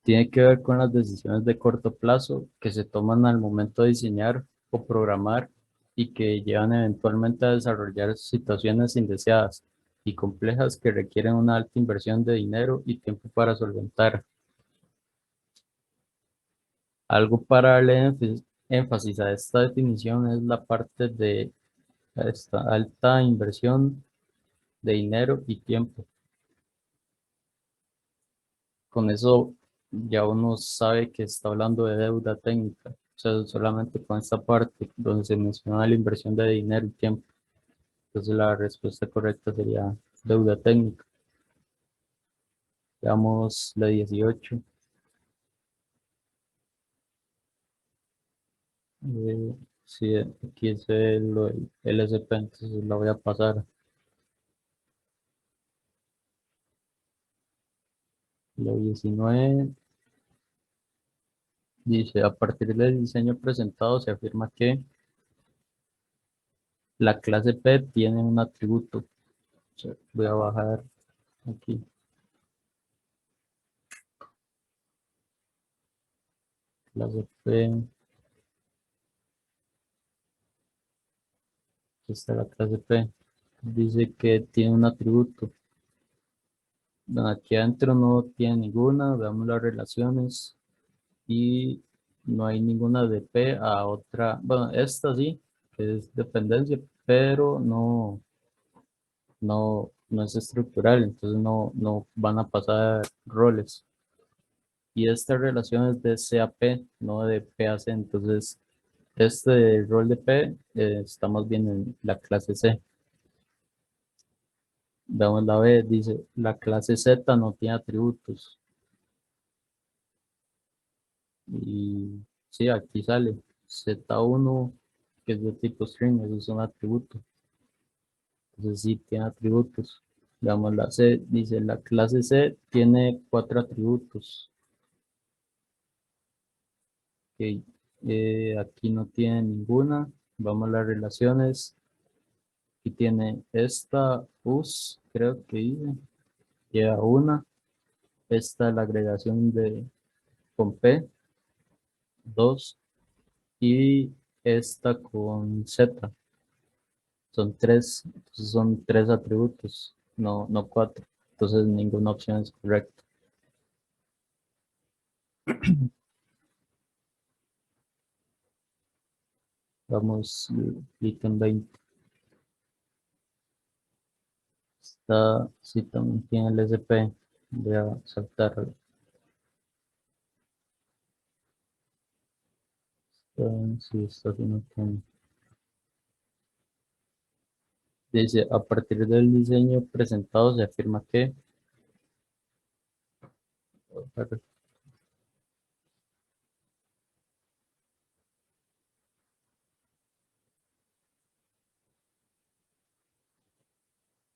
Tiene que ver con las decisiones de corto plazo que se toman al momento de diseñar o programar y que llevan eventualmente a desarrollar situaciones indeseadas y complejas que requieren una alta inversión de dinero y tiempo para solventar. Algo para darle énfasis a esta definición es la parte de esta alta inversión de dinero y tiempo. Con eso ya uno sabe que está hablando de deuda técnica. O sea, solamente con esta parte donde se menciona la inversión de dinero y tiempo. Entonces la respuesta correcta sería deuda técnica. Veamos la 18. Sí, aquí es el LSP, entonces la voy a pasar. La 19 dice, a partir del diseño presentado se afirma que la clase P tiene un atributo. O sea, voy a bajar aquí. Clase P. Aquí está la clase P. Dice que tiene un atributo. Bueno, aquí adentro no tiene ninguna. Veamos las relaciones. Y no hay ninguna de P a otra. Bueno, esta sí, que es dependencia, pero no es estructural, entonces no van a pasar roles. Y esta relación es de C a P, no de P a C, entonces este rol de P está más bien en la clase C. Veamos la B, dice, la clase Z no tiene atributos. Y sí, aquí sale Z1, que es de tipo string, eso es un atributo. Entonces sí tiene atributos. Veamos la C, dice, la clase C tiene 4 atributos. Ok, aquí no tiene ninguna. Vamos a las relaciones. Aquí tiene esta us, creo que dice, lleva una. Esta es la agregación de con P, 2. Y esta con Z. Son 3. Entonces son 3 atributos, no 4. Entonces ninguna opción es correcta. Vamos, ítem 20. Esta sí también tiene el SP. Voy a saltar. Sí, esta sí no tiene. Dice, a partir del diseño presentado se afirma que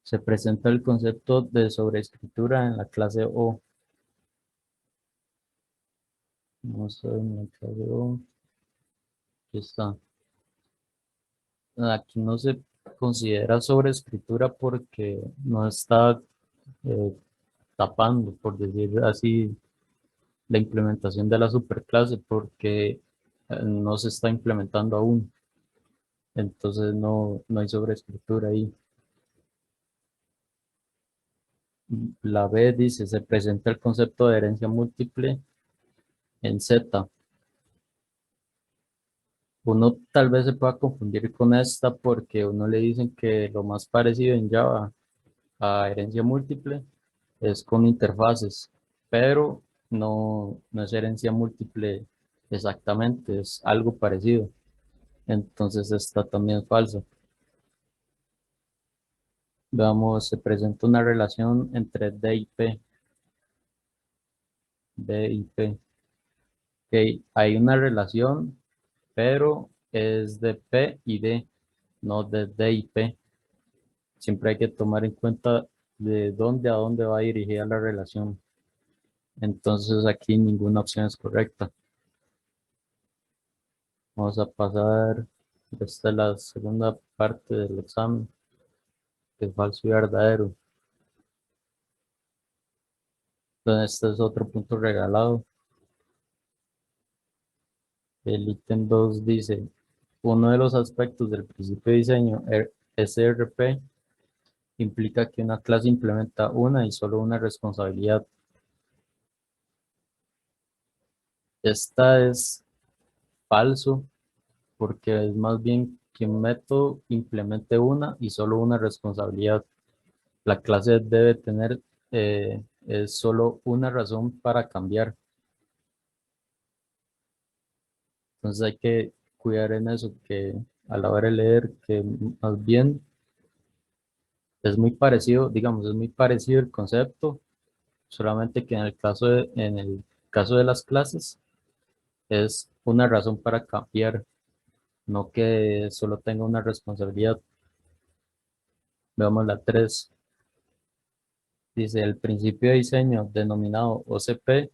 se presenta el concepto de sobreescritura en la clase O. Vamos a ver en la clase O. Aquí está. Aquí no se considera sobreescritura porque no está eh, tapando, por decir así, la implementación de la superclase porque no se está implementando aún. Entonces no hay sobreescritura ahí. La B dice, se presenta el concepto de herencia múltiple en Z. Uno tal vez se pueda confundir con esta porque uno le dicen que lo más parecido en Java a herencia múltiple es con interfaces, pero no es herencia múltiple exactamente, es algo parecido. Entonces esta también es falsa. Veamos, se presenta una relación entre D y P. D y P. Ok, hay una relación, pero es de P y D, no de D y P. Siempre hay que tomar en cuenta de dónde a dónde va dirigida la relación. Entonces aquí ninguna opción es correcta. Vamos a pasar, esta es la segunda parte del examen, que es falso y verdadero. Entonces este es otro punto regalado. El ítem 2 dice, uno de los aspectos del principio de diseño SRP implica que una clase implementa una y solo una responsabilidad. Esta es falso porque es más bien que un método implemente una y solo una responsabilidad. La clase debe tener es solo una razón para cambiar. Entonces hay que cuidar en eso, que a la hora de leer, que más bien es muy parecido, digamos, es muy parecido el concepto, solamente que en el caso de las clases es una razón para cambiar, no que solo tenga una responsabilidad. Veamos la 3. Dice, el principio de diseño denominado OCP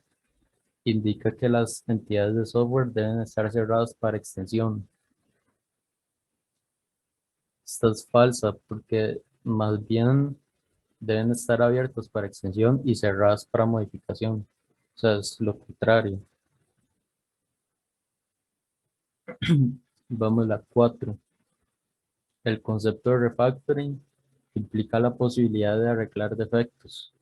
indica que las entidades de software deben estar cerradas para extensión. Esta es falsa porque más bien deben estar abiertos para extensión y cerradas para modificación. O sea, es lo contrario. Vamos a la 4. El concepto de refactoring implica la posibilidad de arreglar defectos.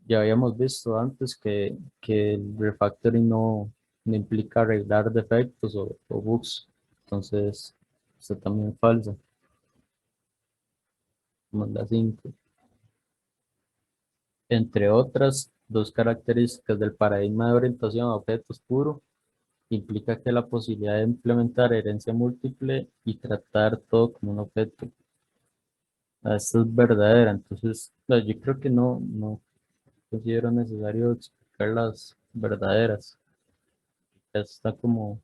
Ya habíamos visto antes que el refactoring no implica arreglar defectos o bugs. Entonces, esto también es falso. Vamos a la 5. Entre otras dos características del paradigma de orientación a objetos puro, implica que la posibilidad de implementar herencia múltiple y tratar todo como un objeto. Esto es verdadera, entonces yo creo que no considero necesario explicar las verdaderas. Está como,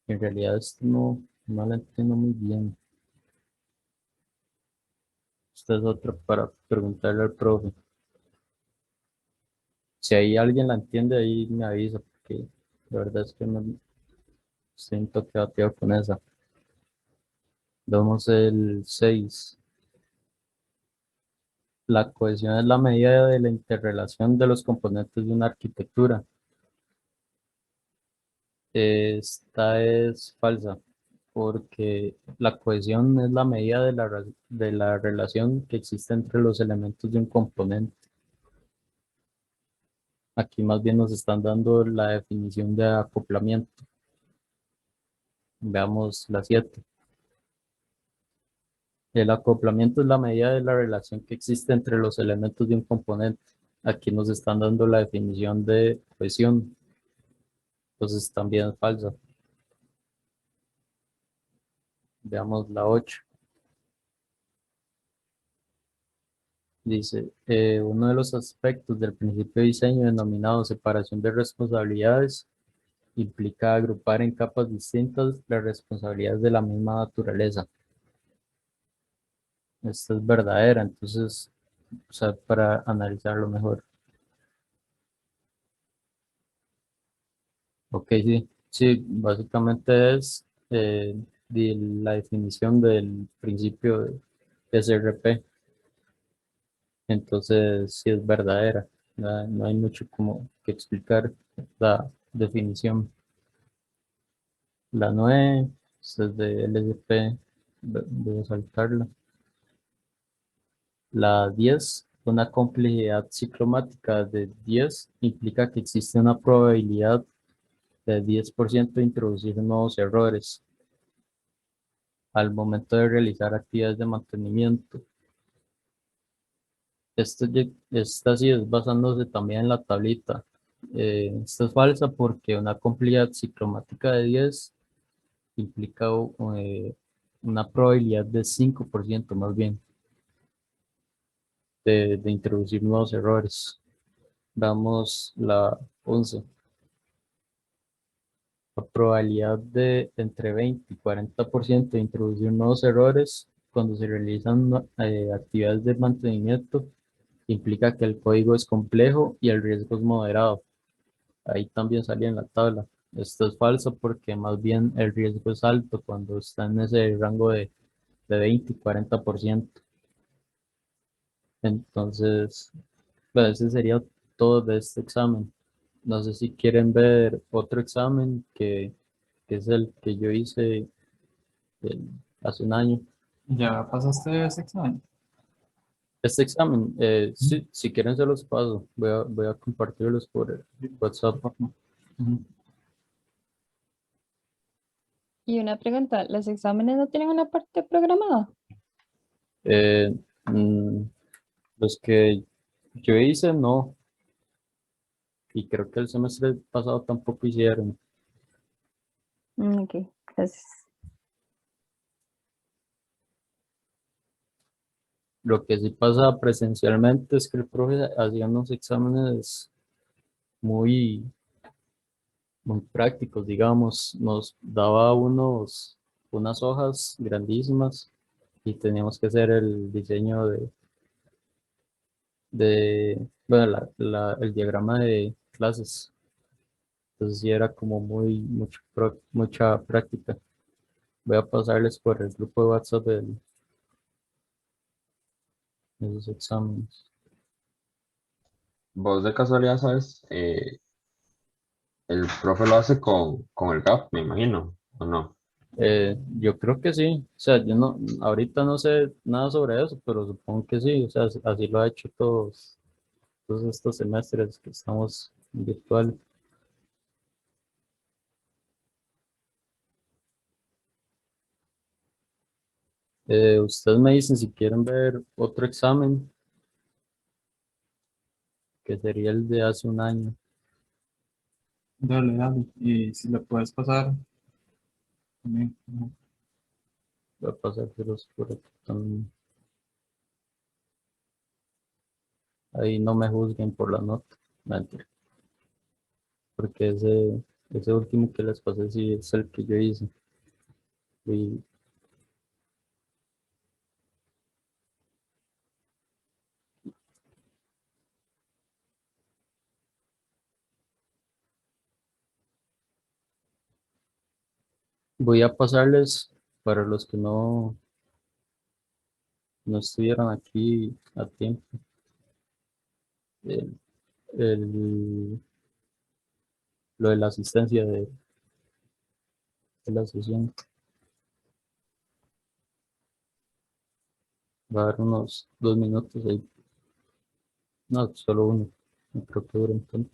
en realidad esto no la entiendo muy bien. Esta es otra para preguntarle al profe. Si hay alguien la entiende, ahí me avisa, porque la verdad es que no siento que bateo con esa. Vamos el 6. La cohesión es la medida de la interrelación de los componentes de una arquitectura. Esta es falsa, porque la cohesión es la medida de la relación que existe entre los elementos de un componente. Aquí más bien nos están dando la definición de acoplamiento. Veamos la 7. El acoplamiento es la medida de la relación que existe entre los elementos de un componente. Aquí nos están dando la definición de cohesión. Entonces también es falsa. Veamos la 8. Dice, uno de los aspectos del principio de diseño denominado separación de responsabilidades implica agrupar en capas distintas las responsabilidades de la misma naturaleza. Esta es verdadera, entonces, o sea, para analizarlo mejor. Ok, sí, básicamente es la definición del principio de SRP. Entonces, sí es verdadera. No hay mucho como que explicar la definición. La 9, esta es de LSP, voy a saltarla. La 10, una complejidad ciclomática de 10 implica que existe una probabilidad de 10% de introducir nuevos errores al momento de realizar actividades de mantenimiento. Esta sí es basándose también en la tablita. Esta es falsa porque una complejidad ciclomática de 10 implica una probabilidad de 5% más bien de introducir nuevos errores. Damos la 11. La probabilidad de entre 20 y 40% de introducir nuevos errores cuando se realizan actividades de mantenimiento implica que el código es complejo y el riesgo es moderado. Ahí también salía en la tabla. Esto es falso porque más bien el riesgo es alto cuando está en ese rango de 20 y 40%. Entonces, pues ese sería todo de este examen. No sé si quieren ver otro examen que es el que yo hice hace un año. ¿Ya pasaste ese examen? Este examen, sí, si quieren se los paso. Voy a compartirlos por WhatsApp. Ujú. Y una pregunta, ¿los exámenes no tienen una parte programada? Eh, mm, los que yo hice, no. Y creo que el semestre pasado tampoco hicieron. Ok, gracias. Lo que sí pasa presencialmente es que el profe hacía unos exámenes muy, muy prácticos, digamos, nos daba unas hojas grandísimas y teníamos que hacer el diseño bueno, el diagrama de clases. Entonces sí era como mucha práctica. Voy a pasarles por el grupo de WhatsApp esos exámenes. Vos de casualidad sabes, el profe lo hace con el GAP, me imagino, ¿o no? Yo creo que sí, o sea, yo no, ahorita no sé nada sobre eso, pero supongo que sí, o sea, así lo ha hecho todos estos semestres que estamos virtual. Ustedes me dicen si quieren ver otro examen, que sería el de hace un año. Dale, dale. Y si le puedes pasar también. Ajá. Voy a pasárselos por aquí también. Ahí no me juzguen por la nota, mentira, porque ese último que les pasé sí es el que yo hice. Y voy a pasarles para los que no estuvieron aquí a tiempo. el- el- lo de la asistencia de la sesión. Va a dar unos 2 minutos ahí. No, solo uno. No creo que duren tanto.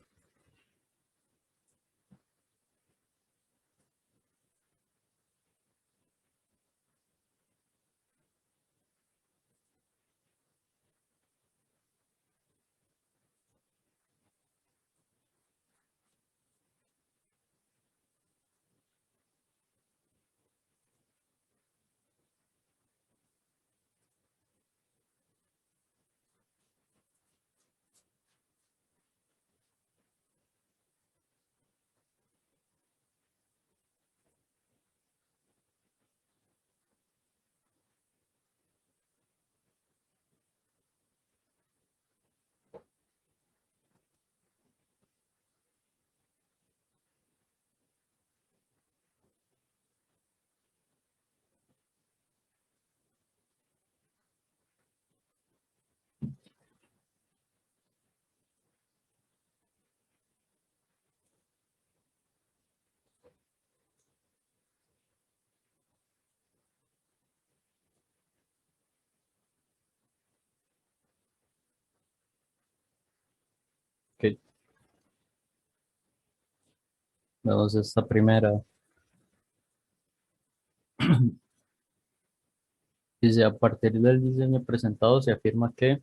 Ok, vamos a esta primera. Dice, a partir del diseño presentado se afirma que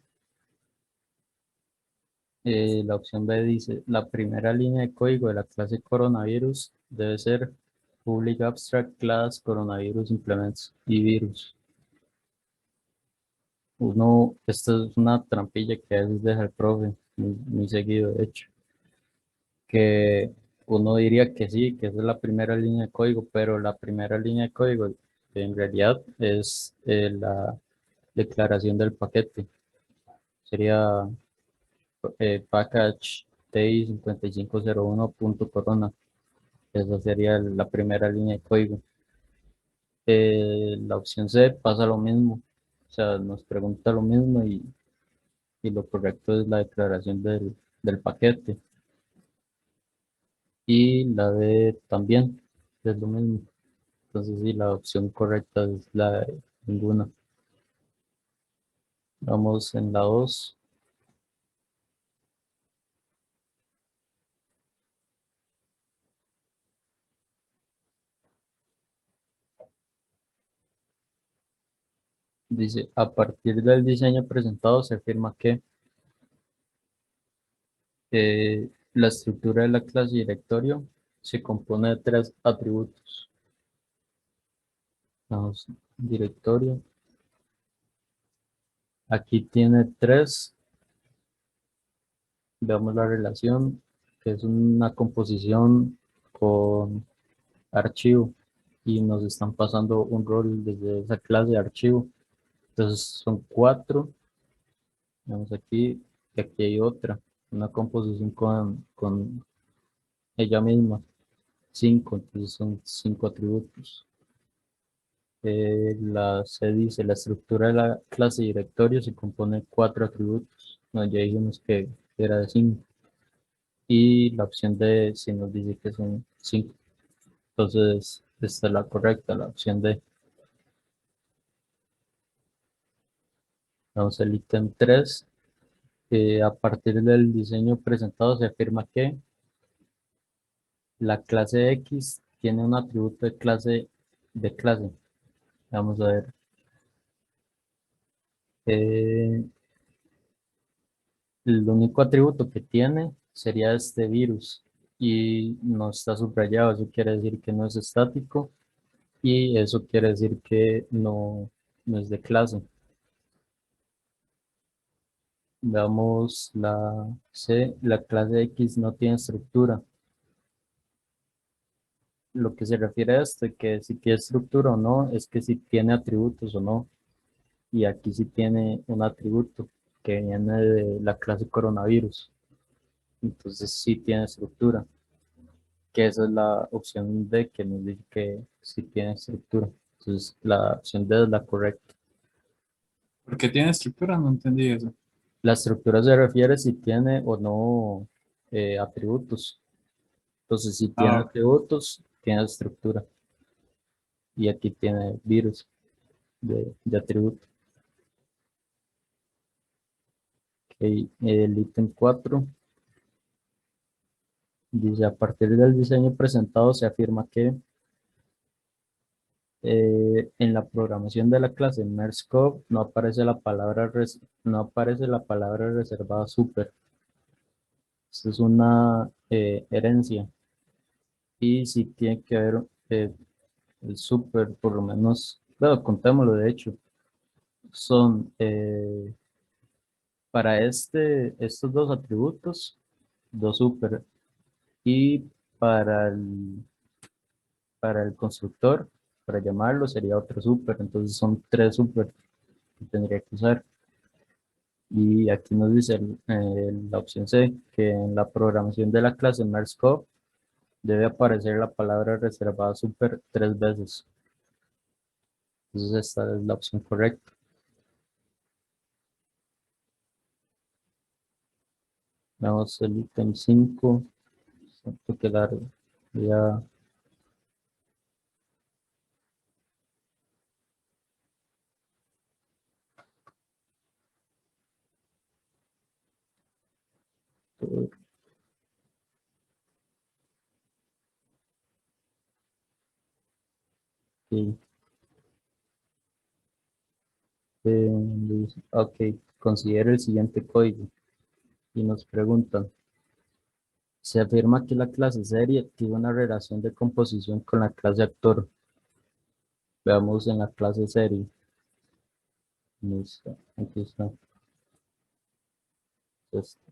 la opción B dice, la primera línea de código de la clase coronavirus debe ser public abstract class coronavirus implements y virus. Esto es una trampilla que a veces deja el profe, muy seguido de hecho, que uno diría que sí, que esa es la primera línea de código, pero la primera línea de código en realidad es la declaración del paquete. Sería package TI 5501.corona. Esa sería la primera línea de código. La opción C pasa lo mismo, o sea, nos pregunta lo mismo y lo correcto es la declaración del paquete. Y la D también es lo mismo. Entonces, sí, la opción correcta es la de ninguna. Vamos en la 2. Dice, a partir del diseño presentado se afirma que La estructura de la clase directorio se compone de 3 atributos. Vamos, directorio. Aquí tiene 3. Veamos la relación, que es una composición con archivo. Y nos están pasando un rol desde esa clase de archivo. Entonces son 4. Vemos aquí, y aquí hay otra. Una composición con ella misma. 5, entonces son 5 atributos. Se dice, la estructura de la clase directorio se compone de 4 atributos. No, ya dijimos que era de 5. Y la opción D si nos dice que son 5. Entonces, esta es la correcta, la opción D. Vamos al ítem 3. A partir del diseño presentado se afirma que la clase X tiene un atributo de clase. Vamos a ver. El único atributo que tiene sería este virus y no está subrayado. Eso quiere decir que no es estático y eso quiere decir que no es de clase. Veamos la C, la clase X no tiene estructura. Lo que se refiere a esto, que si tiene estructura o no, es que si tiene atributos o no. Y aquí sí tiene un atributo que viene de la clase coronavirus. Entonces sí tiene estructura. Que esa es la opción D que nos dice que sí tiene estructura. Entonces la opción D es la correcta. ¿Por qué tiene estructura? No entendí eso. La estructura se refiere si tiene o no atributos. Entonces si tiene Ah, atributos, tiene estructura. Y aquí tiene virus de atributo. Ok, el ítem 4 dice, a partir del diseño presentado se afirma que en la programación de la clase MERSCOP no aparece no aparece la palabra reservada super. Esto es una herencia. Y si tiene que haber el super, por lo menos, bueno, contémoslo de hecho, son para estos 2 atributos, 2 super. Y para para el constructor, para llamarlo, sería otro super. Entonces son 3 super que tendría que usar. Y aquí nos dice la opción C, que en la programación de la clase MERSCOP debe aparecer la palabra reservada super 3 veces. Entonces esta es la opción correcta. Vamos al ítem 5. Siento que largo. Ya. Ok. Ok, considera el siguiente código y nos preguntan, se afirma que la clase serie tiene una relación de composición con la clase actor. Veamos en la clase serie. Listo, aquí está. Esto.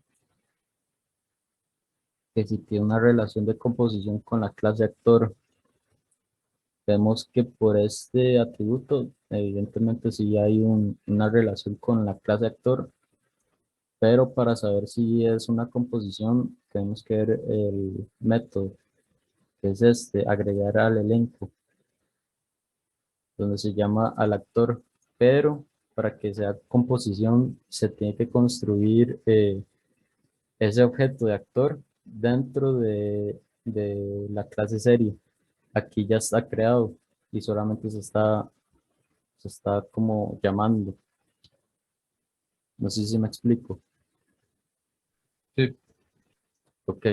Que si tiene una relación de composición con la clase actor. Vemos que por este atributo, evidentemente sí hay una relación con la clase actor, pero para saber si es una composición, tenemos que ver el método, que es agregar al elenco, donde se llama al actor, pero para que sea composición se tiene que construir ese objeto de actor dentro de la clase serie. Aquí ya está creado y solamente se está como llamando. No sé si me explico. sí. Ok.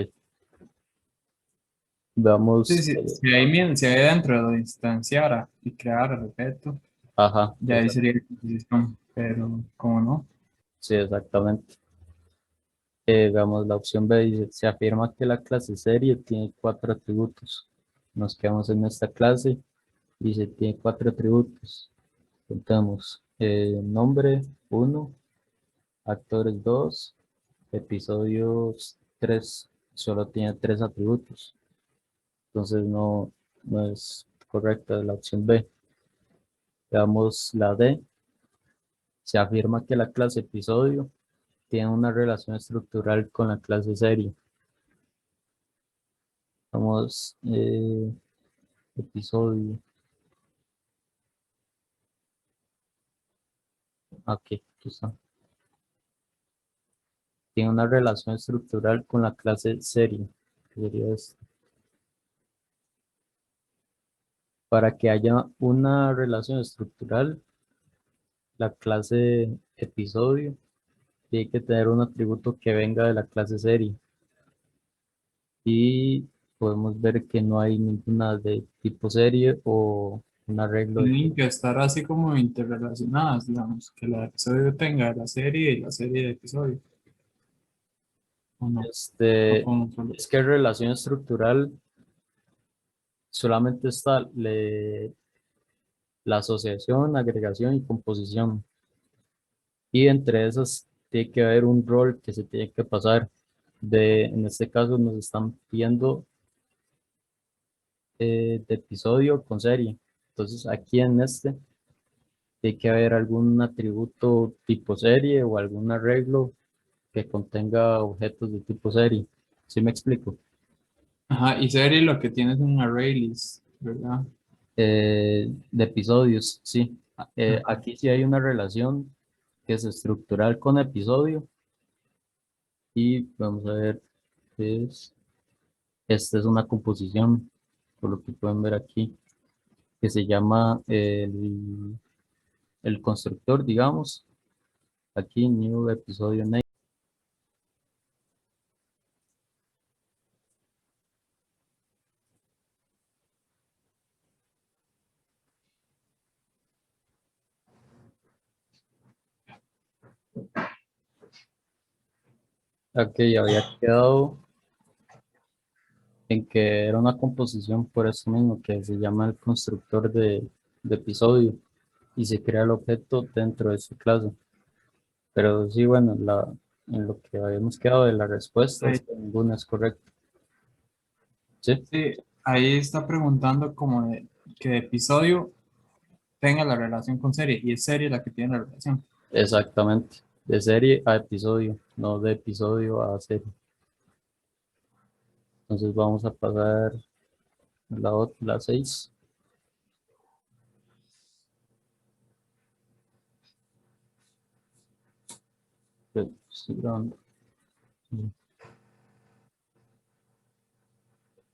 Veamos. Sí, sí, si ahí dentro lo instanciara y creara el objeto, Ajá. ya ahí sería composición, pero como no. Sí, exactamente. Veamos la opción B, dice, se afirma que la clase serie tiene 4 atributos. Nos quedamos en esta clase, dice, tiene 4 atributos. Contamos, nombre 1, actores 2, episodios 3, solo tiene 3 atributos. Entonces no es correcta la opción B. Veamos la D. Se afirma que la clase episodio tiene una relación estructural con la clase serie. Vamos, episodio. Aquí está. Tiene una relación estructural con la clase serie. Que sería esto. Para que haya una relación estructural, la clase episodio tiene que tener un atributo que venga de la clase serie. Y podemos ver que no hay ninguna de tipo serie o un arreglo de Tienen que estar así como interrelacionadas, digamos, que el episodio tenga la serie y la serie de episodio. ¿O no? ¿O este, cómo solo? es que relación estructural solamente está la asociación, agregación y composición. Y entre esas tiene que haber un rol que se tiene que pasar. En este caso nos están pidiendo de episodio con serie. Entonces aquí en este tiene que haber algún atributo tipo serie o algún arreglo que contenga objetos de tipo serie. ¿Sí me explico? Ajá, y serie lo que tiene es un array list, ¿verdad? De episodios, sí. Ajá. Aquí sí hay una relación que es estructural con episodio y vamos a ver qué es. Esta es una composición, por lo que pueden ver aquí, que se llama el constructor, digamos. Aquí, new episodio name. Aquí había quedado en que era una composición por eso mismo, que se llama el constructor de episodio y se crea el objeto dentro de su clase. Pero sí, bueno, en lo que habíamos quedado de la respuesta es Ahí, que ninguna es correcta. Sí, sí, ahí está preguntando como de que de episodio tenga la relación con serie, y es serie la que tiene la relación. exactamente. De serie a episodio, no de episodio a serie. Entonces vamos a pasar a la 6.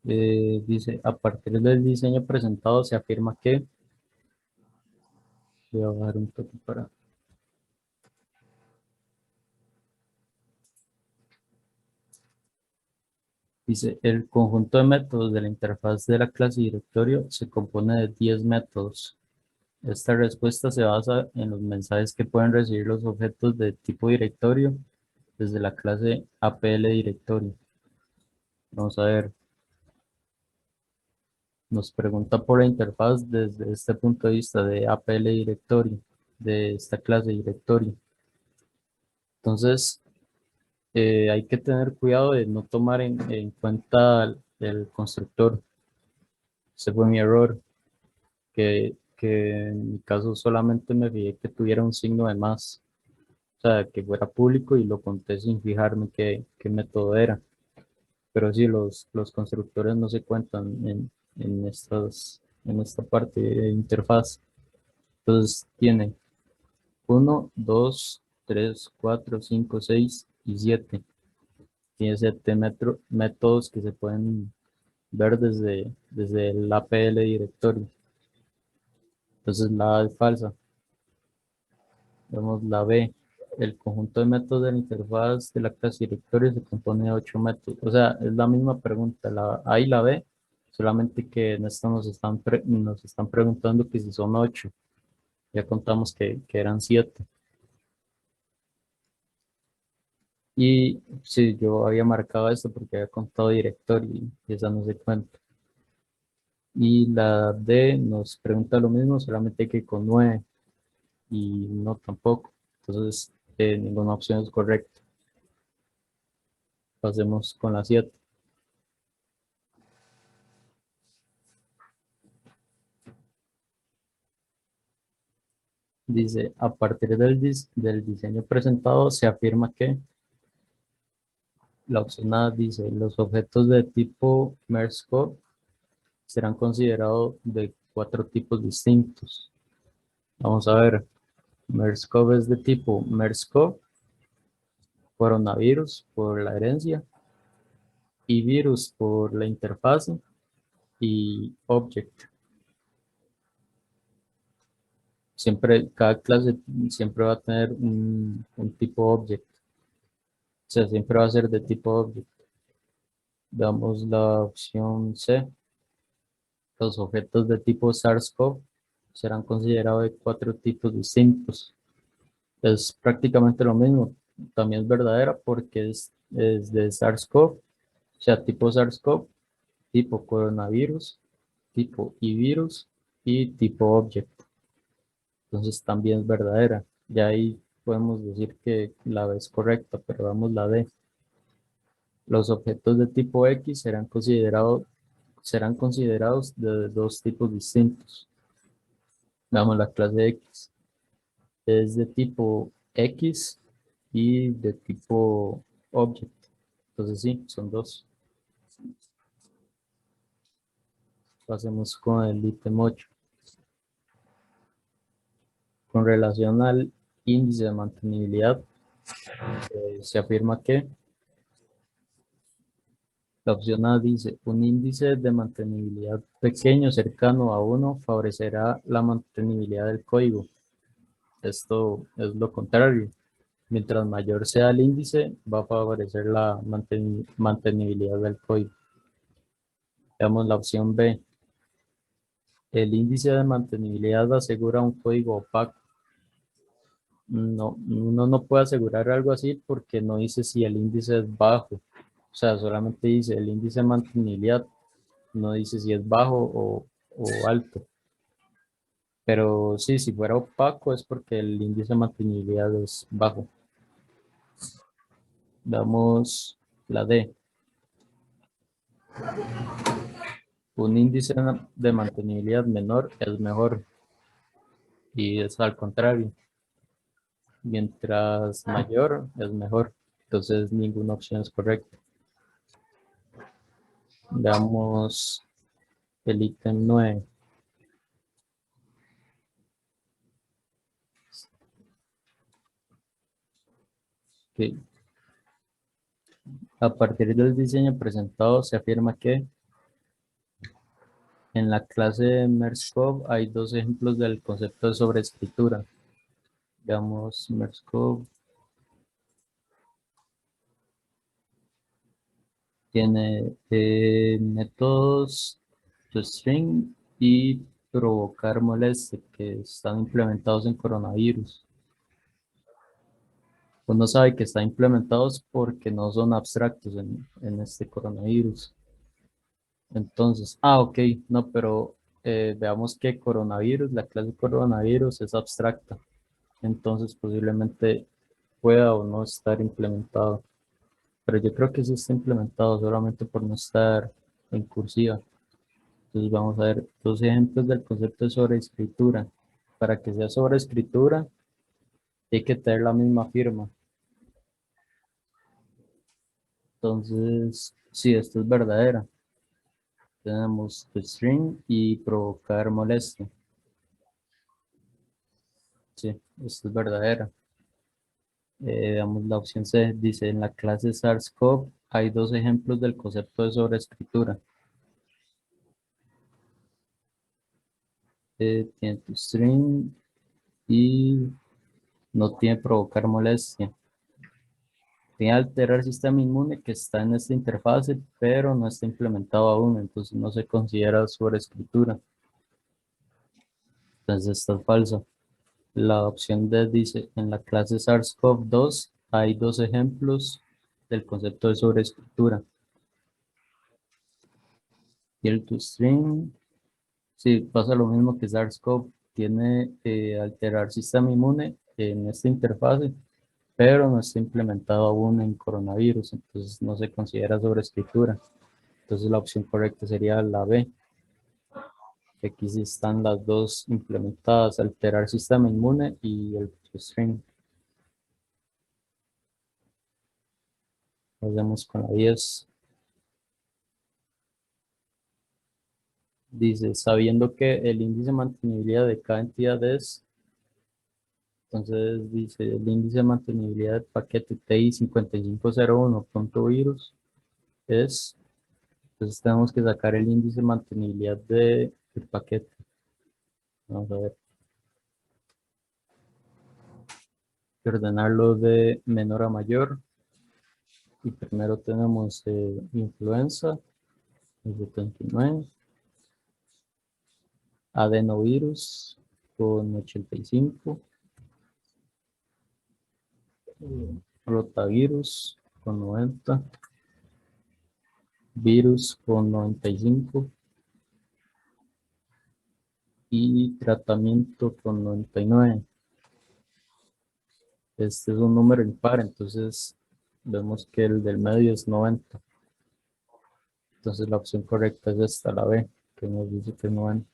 Dice, a partir del diseño presentado se afirma que, voy a bajar un toque para, dice, el conjunto de métodos de la interfaz de la clase directorio se compone de 10 métodos. Esta respuesta se basa en los mensajes que pueden recibir los objetos de tipo directorio desde la clase APL directorio. Vamos a ver, nos pregunta por la interfaz desde este punto de vista de APL directorio, de esta clase directorio. Entonces, hay que tener cuidado de no tomar en cuenta el constructor. Ese fue mi error, que en mi caso solamente me fijé que tuviera un signo de más, o sea, que fuera público y lo conté sin fijarme qué método era. Pero sí, los constructores no se cuentan en esta parte de interfaz. Entonces tiene 1, 2, 3, 4, 5, 6 y 7. Tiene 7 métodos que se pueden ver desde el APL directorio. Entonces la A es falsa. Vemos la B. El conjunto de métodos de la interfaz de la clase directorio se compone de 8 métodos. O sea, es la misma pregunta, la A y la B, solamente que en esta nos están preguntando que si son 8. Ya contamos que eran 7. Y sí, yo había marcado esto porque había contado directorio y esa no se cuenta. Y la D nos pregunta lo mismo, solamente que con 9 y no tampoco. Entonces, ninguna opción es correcta. Pasemos con la 7. Dice, a partir del diseño presentado se afirma que la opción A dice, los objetos de tipo Merscope serán considerados de 4 tipos distintos. Vamos a ver, MERS-CoV es de tipo MERS-CoV, coronavirus por la herencia, y virus por la interfase, y object. Siempre, cada clase siempre va a tener un tipo object. O sea, siempre va a ser de tipo object. Damos la opción C. Los objetos de tipo SARS-CoV serán considerados de 4 tipos distintos. Es prácticamente lo mismo. También es verdadera porque es de SARS-CoV, o sea, tipo SARS-CoV, tipo coronavirus, tipo e-virus y tipo object. Entonces también es verdadera. Ya ahí podemos decir que la B es correcta, pero damos la D. Los objetos de tipo X serán considerados de 2 tipos distintos. Veamos la clase X. Es de tipo X y de tipo object. Entonces sí, son 2. Pasemos con el ítem 8. Con relación al índice de mantenibilidad, se afirma que la opción A dice, un índice de mantenibilidad pequeño cercano a 1 favorecerá la mantenibilidad del código. Esto es lo contrario. Mientras mayor sea el índice, va a favorecer la mantenibilidad del código. Veamos la opción B. El índice de mantenibilidad asegura un código opaco. No, uno no puede asegurar algo así porque no dice si el índice es bajo. O sea, solamente dice el índice de mantenibilidad. No dice si es bajo o alto. Pero sí, si fuera opaco es porque el índice de mantenibilidad es bajo. Damos la D. Un índice de mantenibilidad menor es mejor. Y es al contrario. Mientras mayor es mejor. Entonces ninguna opción es correcta. Damos el ítem 9. Ok. A partir del diseño presentado se afirma que en la clase de MERS-CoV hay 2 ejemplos del concepto de sobreescritura. Veamos MERS-CoV. Tiene métodos toString y provocar molestia que están implementados en coronavirus. Uno sabe que están implementados porque no son abstractos en este coronavirus. Entonces, ok, no, pero veamos que coronavirus, la clase coronavirus es abstracta. Entonces posiblemente pueda o no estar implementado. Pero yo creo que sí está implementado solamente por no estar en cursiva. Entonces vamos a ver 2 ejemplos del concepto de sobreescritura. Para que sea sobreescritura, hay que tener la misma firma. Entonces, sí, esto es verdadera. Tenemos toString y provocar molestia. Sí, esto es verdadera. Veamos la opción C. Dice, en la clase SARS-CoV hay 2 ejemplos del concepto de sobreescritura. Tiene toString y no tiene provocar molestia. Tiene alterar el sistema inmune que está en esta interfase, pero no está implementado aún, entonces no se considera sobreescritura. Entonces está falso. La opción D dice, en la clase SARS-CoV-2 hay 2 ejemplos del concepto de sobreescritura. Y el toString, sí, pasa lo mismo que SARS-CoV, tiene alterar sistema inmune en esta interfase, pero no está implementado aún en coronavirus, entonces no se considera sobreescritura. Entonces la opción correcta sería la B. Aquí sí están las dos implementadas, alterar sistema inmune y el toString. Pasemos con la 10. Dice, sabiendo que el índice de mantenibilidad de cada entidad es, entonces dice, el índice de mantenibilidad del paquete TI 5501.virus es, entonces tenemos que sacar el índice de mantenibilidad del paquete. Vamos a ver. Ordenarlo de menor a mayor. Y primero tenemos influenza, el 79. Adenovirus con 85. Rotavirus con 90. Virus con 95. Y tratamiento con 99. Este es un número impar, entonces vemos que el del medio es 90. Entonces la opción correcta es esta, la B, que nos dice que es 90.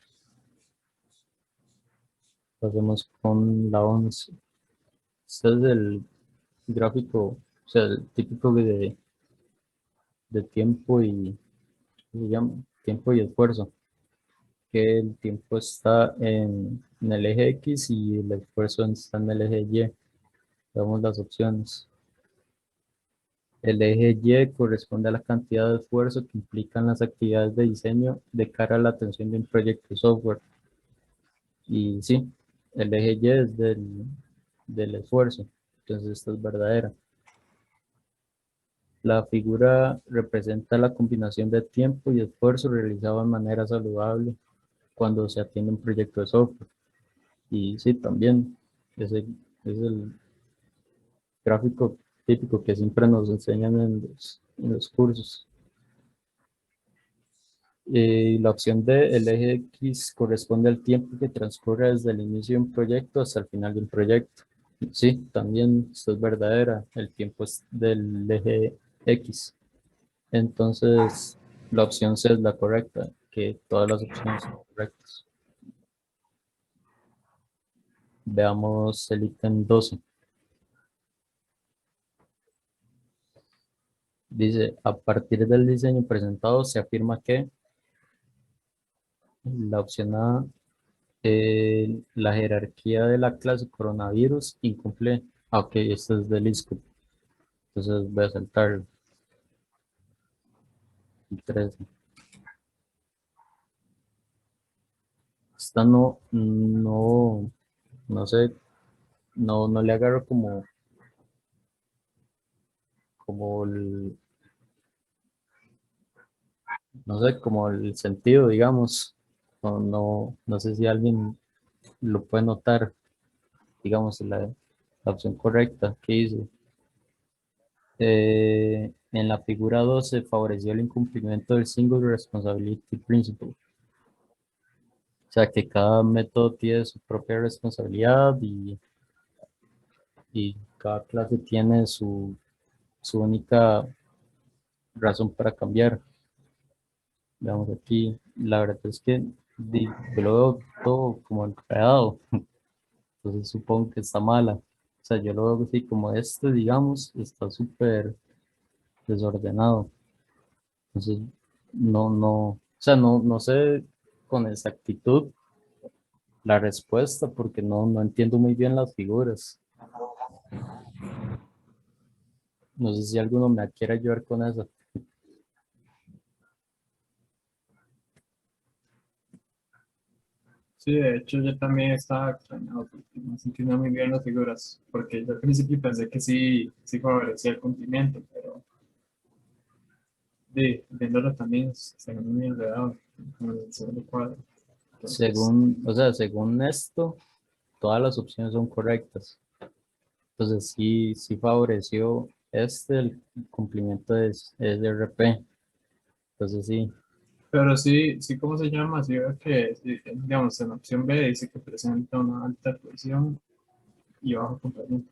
Pasemos con la 11. Este es el gráfico, o sea, el típico de tiempo y, ¿cómo se llama? Tiempo y esfuerzo. Que el tiempo está en el eje X y el esfuerzo está en el eje Y. Veamos las opciones. El eje Y corresponde a la cantidad de esfuerzo que implican las actividades de diseño de cara a la atención de un proyecto de software. Y sí, el eje Y es del esfuerzo. Entonces esta es verdadera. La figura representa la combinación de tiempo y esfuerzo realizado de manera saludable cuando se atiende un proyecto de software. Y sí, también ese es el gráfico típico que siempre nos enseñan en los cursos. La opción D, el eje X, corresponde al tiempo que transcurre desde el inicio de un proyecto hasta el final de un proyecto. Sí, también esto es verdadera, el tiempo es del eje X. Entonces, la opción C es la correcta, que todas las opciones son correctas. Veamos el ítem 12. Dice, a partir del diseño presentado se afirma que la opción A, la jerarquía de la clase coronavirus incumple. Ok, esto es del ISCO. Entonces voy a saltar el 13. Esta no sé, no le agarro como no sé, como el sentido, digamos. No sé si alguien lo puede notar, digamos, la opción correcta que hice. En la figura 12 favoreció el incumplimiento del Single Responsibility Principle. O sea, que cada método tiene su propia responsabilidad y cada clase tiene su única razón para cambiar. Veamos aquí, la verdad es que yo lo veo todo como enredado, entonces supongo que está mala. O sea, yo lo veo así como este, digamos, está súper desordenado. Entonces, o sea, no sé con exactitud la respuesta porque no entiendo muy bien las figuras. No sé si alguno me quiere ayudar con eso. Sí, de hecho yo también estaba extrañado porque no se entiendo muy bien las figuras, porque yo al principio pensé que sí favorecía el cumplimiento, pero viéndolo también se ve muy enredado, como en el segundo cuadro. Entonces, Según esto, todas las opciones son correctas. Entonces sí favoreció el cumplimiento es RP. Entonces sí, Pero sí, sí, ¿cómo se llama? Sí, veo que, sí, digamos, en la opción B dice que presenta una alta cohesión y bajo complemento.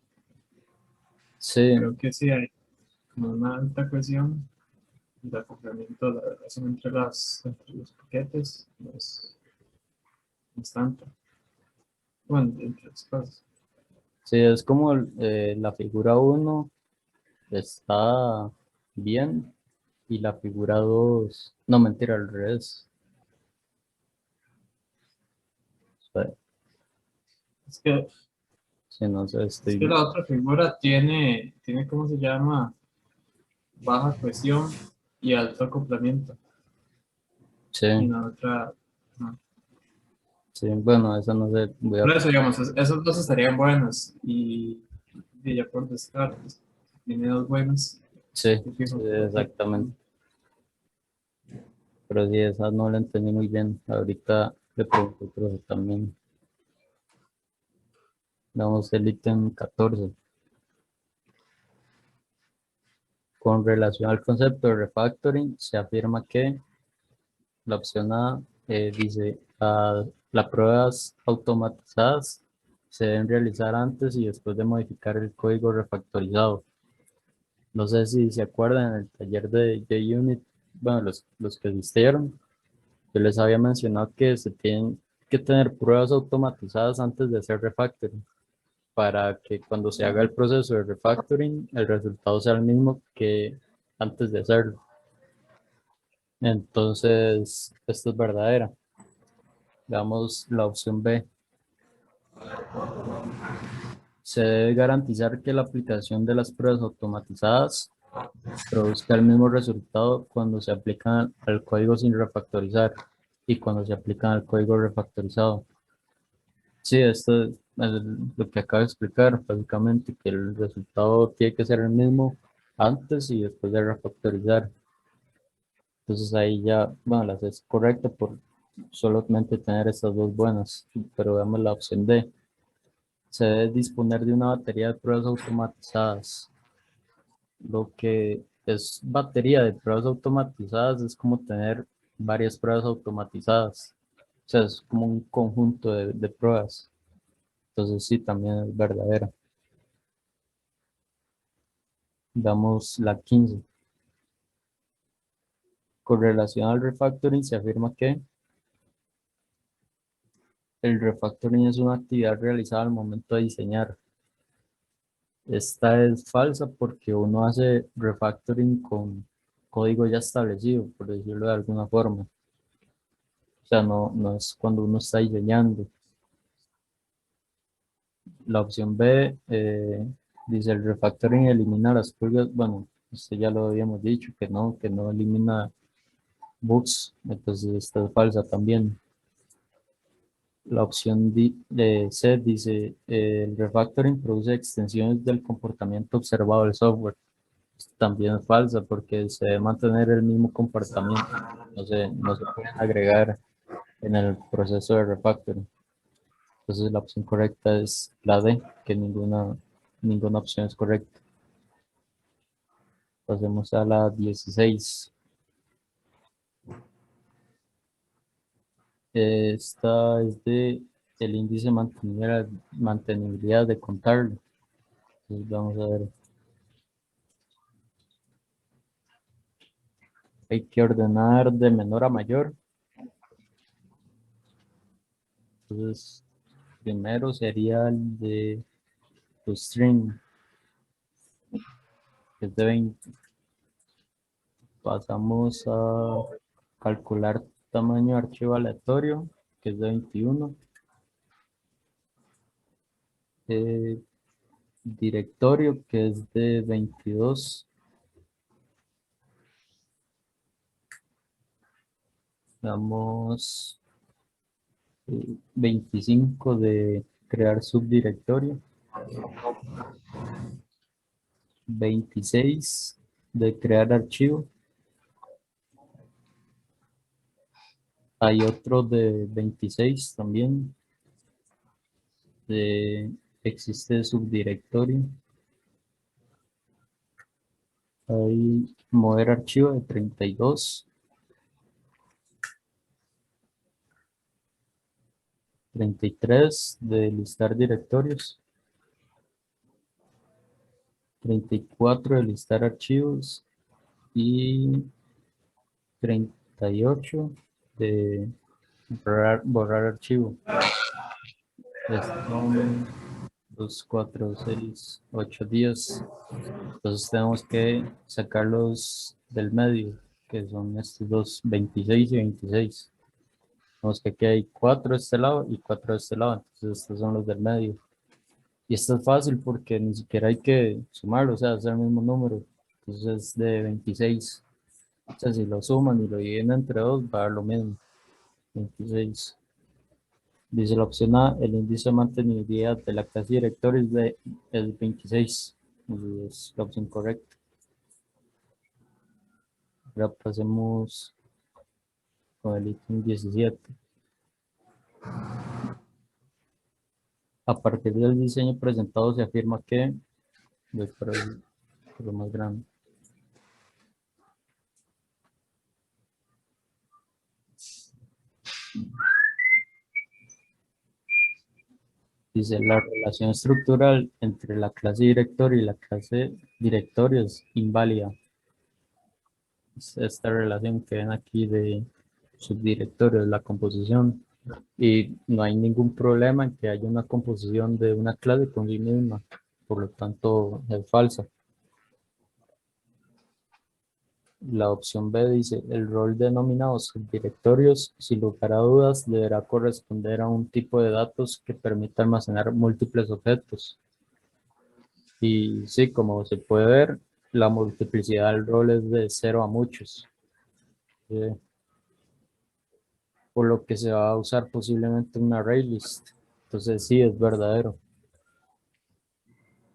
sí, Creo que sí hay como una alta cohesión y el complemento, la relación entre los paquetes no es tanta. Bueno, entre las cosas. sí, es como la figura 1 está bien y la figura 2 no, mentira, al revés. Espera, Es que, si no sé, es que estoy, la otra figura tiene, ¿cómo se llama? Baja cohesión y alto acoplamiento. sí, Y la otra, no. sí, bueno, eso no sé, voy a, Por eso, digamos, esos dos estarían buenos. Y ya por descarte, tiene dos buenos. sí, Yo sí, fijo que exactamente, pero sí, esa no la entendí muy bien, ahorita le pregunto al profe también. Vamos el ítem 14. Con relación al concepto de refactoring, se afirma que la opción A dice, las pruebas automatizadas se deben realizar antes y después de modificar el código refactorizado. No sé si se acuerdan en el taller de JUnit, bueno, los que asistieron, yo les había mencionado que se tienen que tener pruebas automatizadas antes de hacer refactoring, para que cuando se haga el proceso de refactoring, el resultado sea el mismo que antes de hacerlo. Entonces, esto es verdadera. Veamos la opción B. Se debe garantizar que la aplicación de las pruebas automatizadas produzca el mismo resultado cuando se aplican al código sin refactorizar y cuando se aplican al código refactorizado. Sí, esto es lo que acabo de explicar, básicamente que el resultado tiene que ser el mismo antes y después de refactorizar. Entonces ahí ya, bueno, las es correcta por solamente tener estas dos buenas, pero veamos la opción D. Se debe disponer de una batería de pruebas automatizadas. Lo que es batería de pruebas automatizadas es como tener varias pruebas automatizadas. O sea, es como un conjunto de pruebas. Entonces sí, también es verdadera. Damos la 15. Con relación al refactoring, se afirma que el refactoring es una actividad realizada al momento de diseñar. Esta es falsa porque uno hace refactoring con código ya establecido, por decirlo de alguna forma. O sea, no es cuando uno está diseñando. La opción B dice el refactoring elimina las pulgas. Bueno, esto ya lo habíamos dicho, que no elimina bugs. Entonces esta es falsa también. La opción de C dice el refactoring produce extensiones del comportamiento observado del software. También es falsa porque se debe mantener el mismo comportamiento. No se pueden agregar en el proceso de refactoring. Entonces la opción correcta es la D, que ninguna opción es correcta. Pasemos a la 16. Esta es de el índice de mantenibilidad de contarlo. Entonces vamos a ver. Hay que ordenar de menor a mayor. Entonces, primero sería el de string, que es de 20. Pasamos a calcular tamaño de archivo aleatorio, que es de 21. Directorio, que es de 22. Damos 25 de crear subdirectorio. 26 de crear archivo. Hay otro de 26 también. Existe subdirectorio. Hay mover archivo de 32. 33 de listar directorios. 34 de listar archivos. Y 38 de borrar archivo. Estos son 2, 4, 6, 8, 10. Entonces tenemos que sacarlos del medio, que son estos dos, 26 y 26. Vemos que aquí hay 4 de este lado y 4 de este lado. Entonces estos son los del medio. Y esto es fácil porque ni siquiera hay que sumarlo, o sea, es el mismo número. Entonces es de 26. O sea, si lo suman y lo dividen entre 2, va a dar lo mismo. 26. Dice la opción A, el índice de mantenibilidad de la clase directorio es 26. Y es la opción correcta. Ahora pasemos con el ítem 17. A partir del diseño presentado se afirma que, voy por lo más grande. Dice la relación estructural entre la clase directorio y la clase directorio es inválida. Es esta relación que ven aquí de subdirectorio, la composición. Y no hay ningún problema en que haya una composición de una clase con sí misma. Por lo tanto, es falsa. La opción B dice, el rol denominado subdirectorios, sin lugar a dudas, deberá corresponder a un tipo de datos que permita almacenar múltiples objetos. Y sí, como se puede ver, la multiplicidad del rol es de 0 a muchos. Por lo que se va a usar posiblemente una array list. Entonces sí, es verdadero.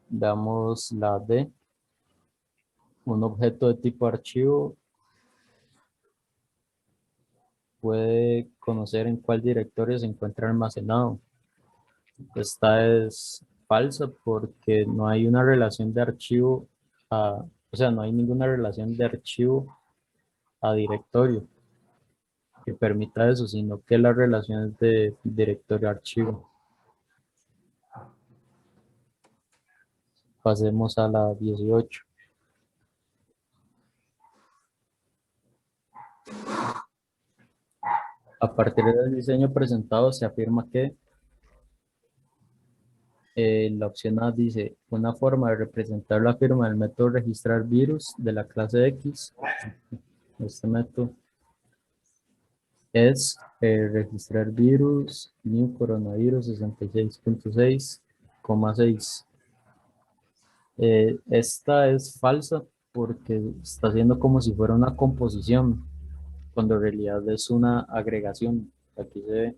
Damos la D. Un objeto de tipo archivo puede conocer en cuál directorio se encuentra almacenado. Esta es falsa porque no hay una relación de archivo o sea, no hay ninguna relación de archivo a directorio que permita eso, sino que las relaciones de directorio a archivo. Pasemos a la 18. A partir del diseño presentado se afirma que la opción A dice una forma de representar la firma del método registrar virus de la clase X. Este método es registrar virus new coronavirus 66.6,6. Esta es falsa porque está haciendo como si fuera una composición, cuando en realidad es una agregación. Aquí se ve.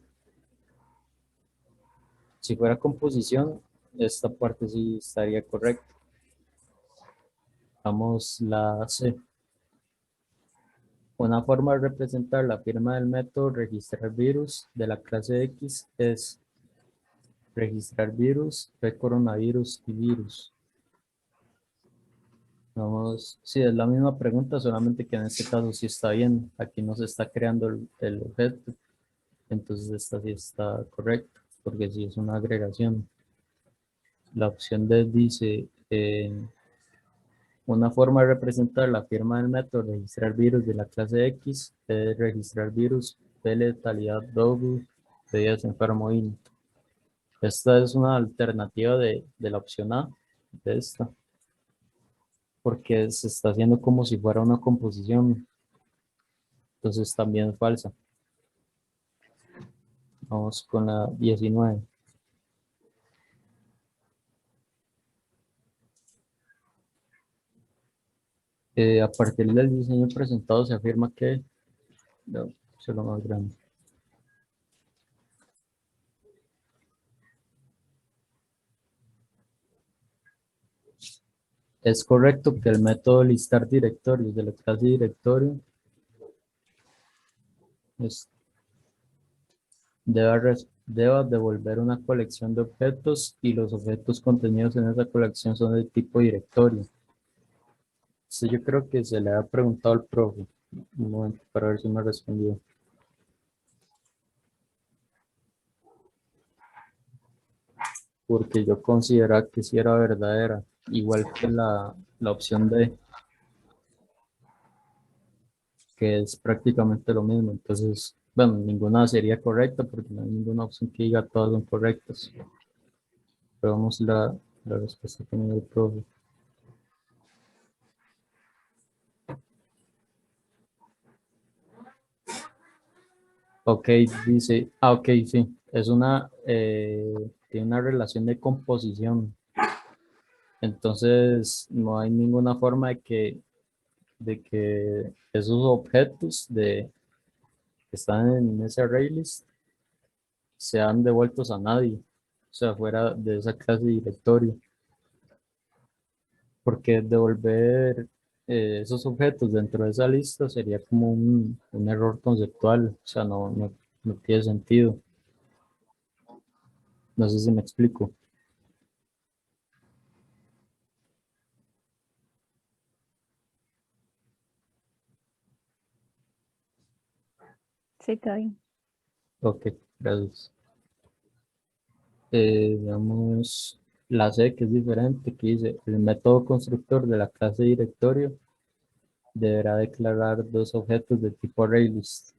Si fuera composición, esta parte sí estaría correcta. Vamos la C. Una forma de representar la firma del método registrar virus de la clase X es registrar virus, coronavirus y virus. Vamos, sí, es la misma pregunta, solamente que en este caso sí está bien. Aquí no se está creando el objeto. Entonces esta sí está correcta, porque sí es una agregación. La opción D dice, una forma de representar la firma del método registrar virus de la clase X es registrar virus de letalidad doble de 10 enfermo int. Esta es una alternativa de la opción A, de esta, porque se está haciendo como si fuera una composición. Entonces también es falsa. Vamos con la 19. A partir del diseño presentado se afirma que, no, eso es lo más grande. Es correcto que el método listar directorios de la clase directorio deba devolver una colección de objetos y los objetos contenidos en esa colección son de tipo directorio. Sí, yo creo que se le ha preguntado al profe. Un momento para ver si me respondió. Porque yo consideraba que sí era verdadera, igual que la opción D, que es prácticamente lo mismo. Entonces, bueno, ninguna sería correcta porque no hay ninguna opción que diga todas son correctas. Pero vamos la respuesta que me dio el profe. Ok, dice, ok, sí, tiene una relación de composición. Entonces, no hay ninguna forma de que esos objetos que están en ese array list sean devueltos a nadie, o sea, fuera de esa clase de directorio. Porque devolver esos objetos dentro de esa lista sería como un error conceptual, o sea, no tiene sentido. No sé si me explico. Sí, está bien. Ok, gracias. Veamos la C, que es diferente, que dice, el método constructor de la clase directorio deberá declarar dos objetos de tipo ArrayList.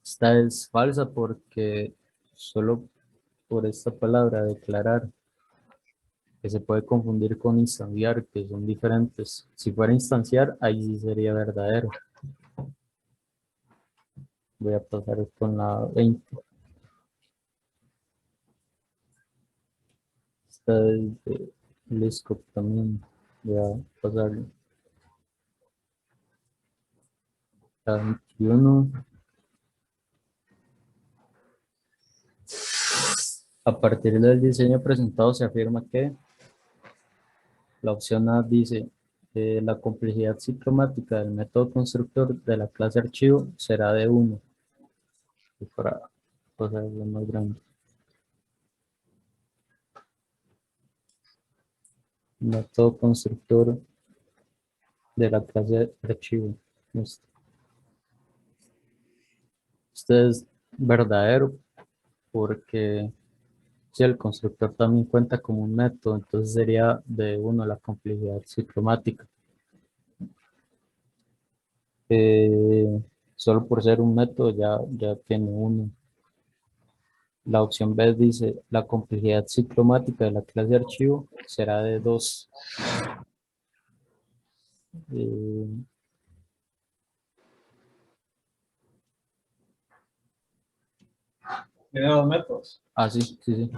Esta es falsa porque solo por esta palabra declarar, que se puede confundir con instanciar, que son diferentes. Si fuera instanciar, ahí sí sería verdadero. Voy a pasar con la 20. Esta es de Liscop también. Voy a pasarle. La 21. A partir del diseño presentado se afirma que la opción A dice la complejidad ciclomática del método constructor de la clase archivo será de 1. Y para pasarlo más grande. Método constructor de la clase archivo. Este es verdadero porque si el constructor también cuenta como un método, entonces sería de 1 la complejidad ciclomática. Solo por ser un método ya tiene 1. La opción B dice la complejidad ciclomática de la clase archivo será de 2. Tiene dos métodos. Sí, sí, sí.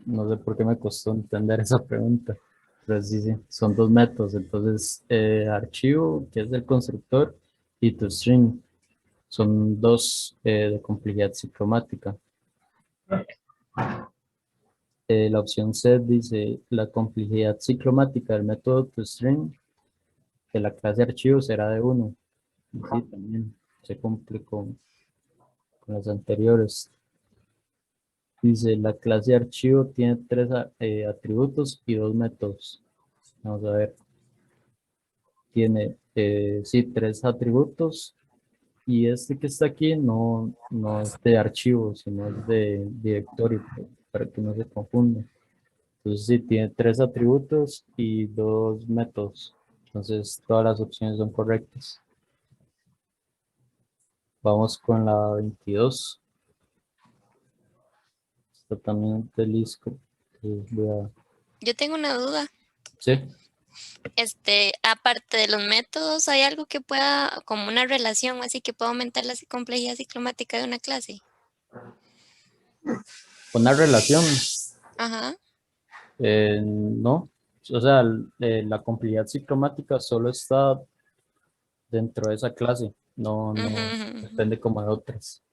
No sé por qué me costó entender esa pregunta. Pero sí, sí, son 2 métodos. Entonces, archivo, que es del constructor, y toString son 2 de complejidad ciclomática. La opción C dice la complejidad ciclomática del método toString de la clase archivo será de 1. Sí, también se cumple con las anteriores. Dice, la clase archivo tiene 3 atributos y 2 métodos. Vamos a ver. Tiene, sí, 3 atributos. Y este que está aquí no es de archivo, sino es de directorio, para que no se confunda. Entonces, sí, tiene 3 atributos y 2 métodos. Entonces, todas las opciones son correctas. Vamos con la 22. Está también de Lisco. Yo tengo una duda. Sí. Aparte de los métodos, ¿hay algo que pueda, como una relación, así que pueda aumentar la complejidad ciclomática de una clase? Una relación. Ajá. No. O sea, la complejidad ciclomática solo está dentro de esa clase. No Ujú, ujú, ujú. depende como de otras.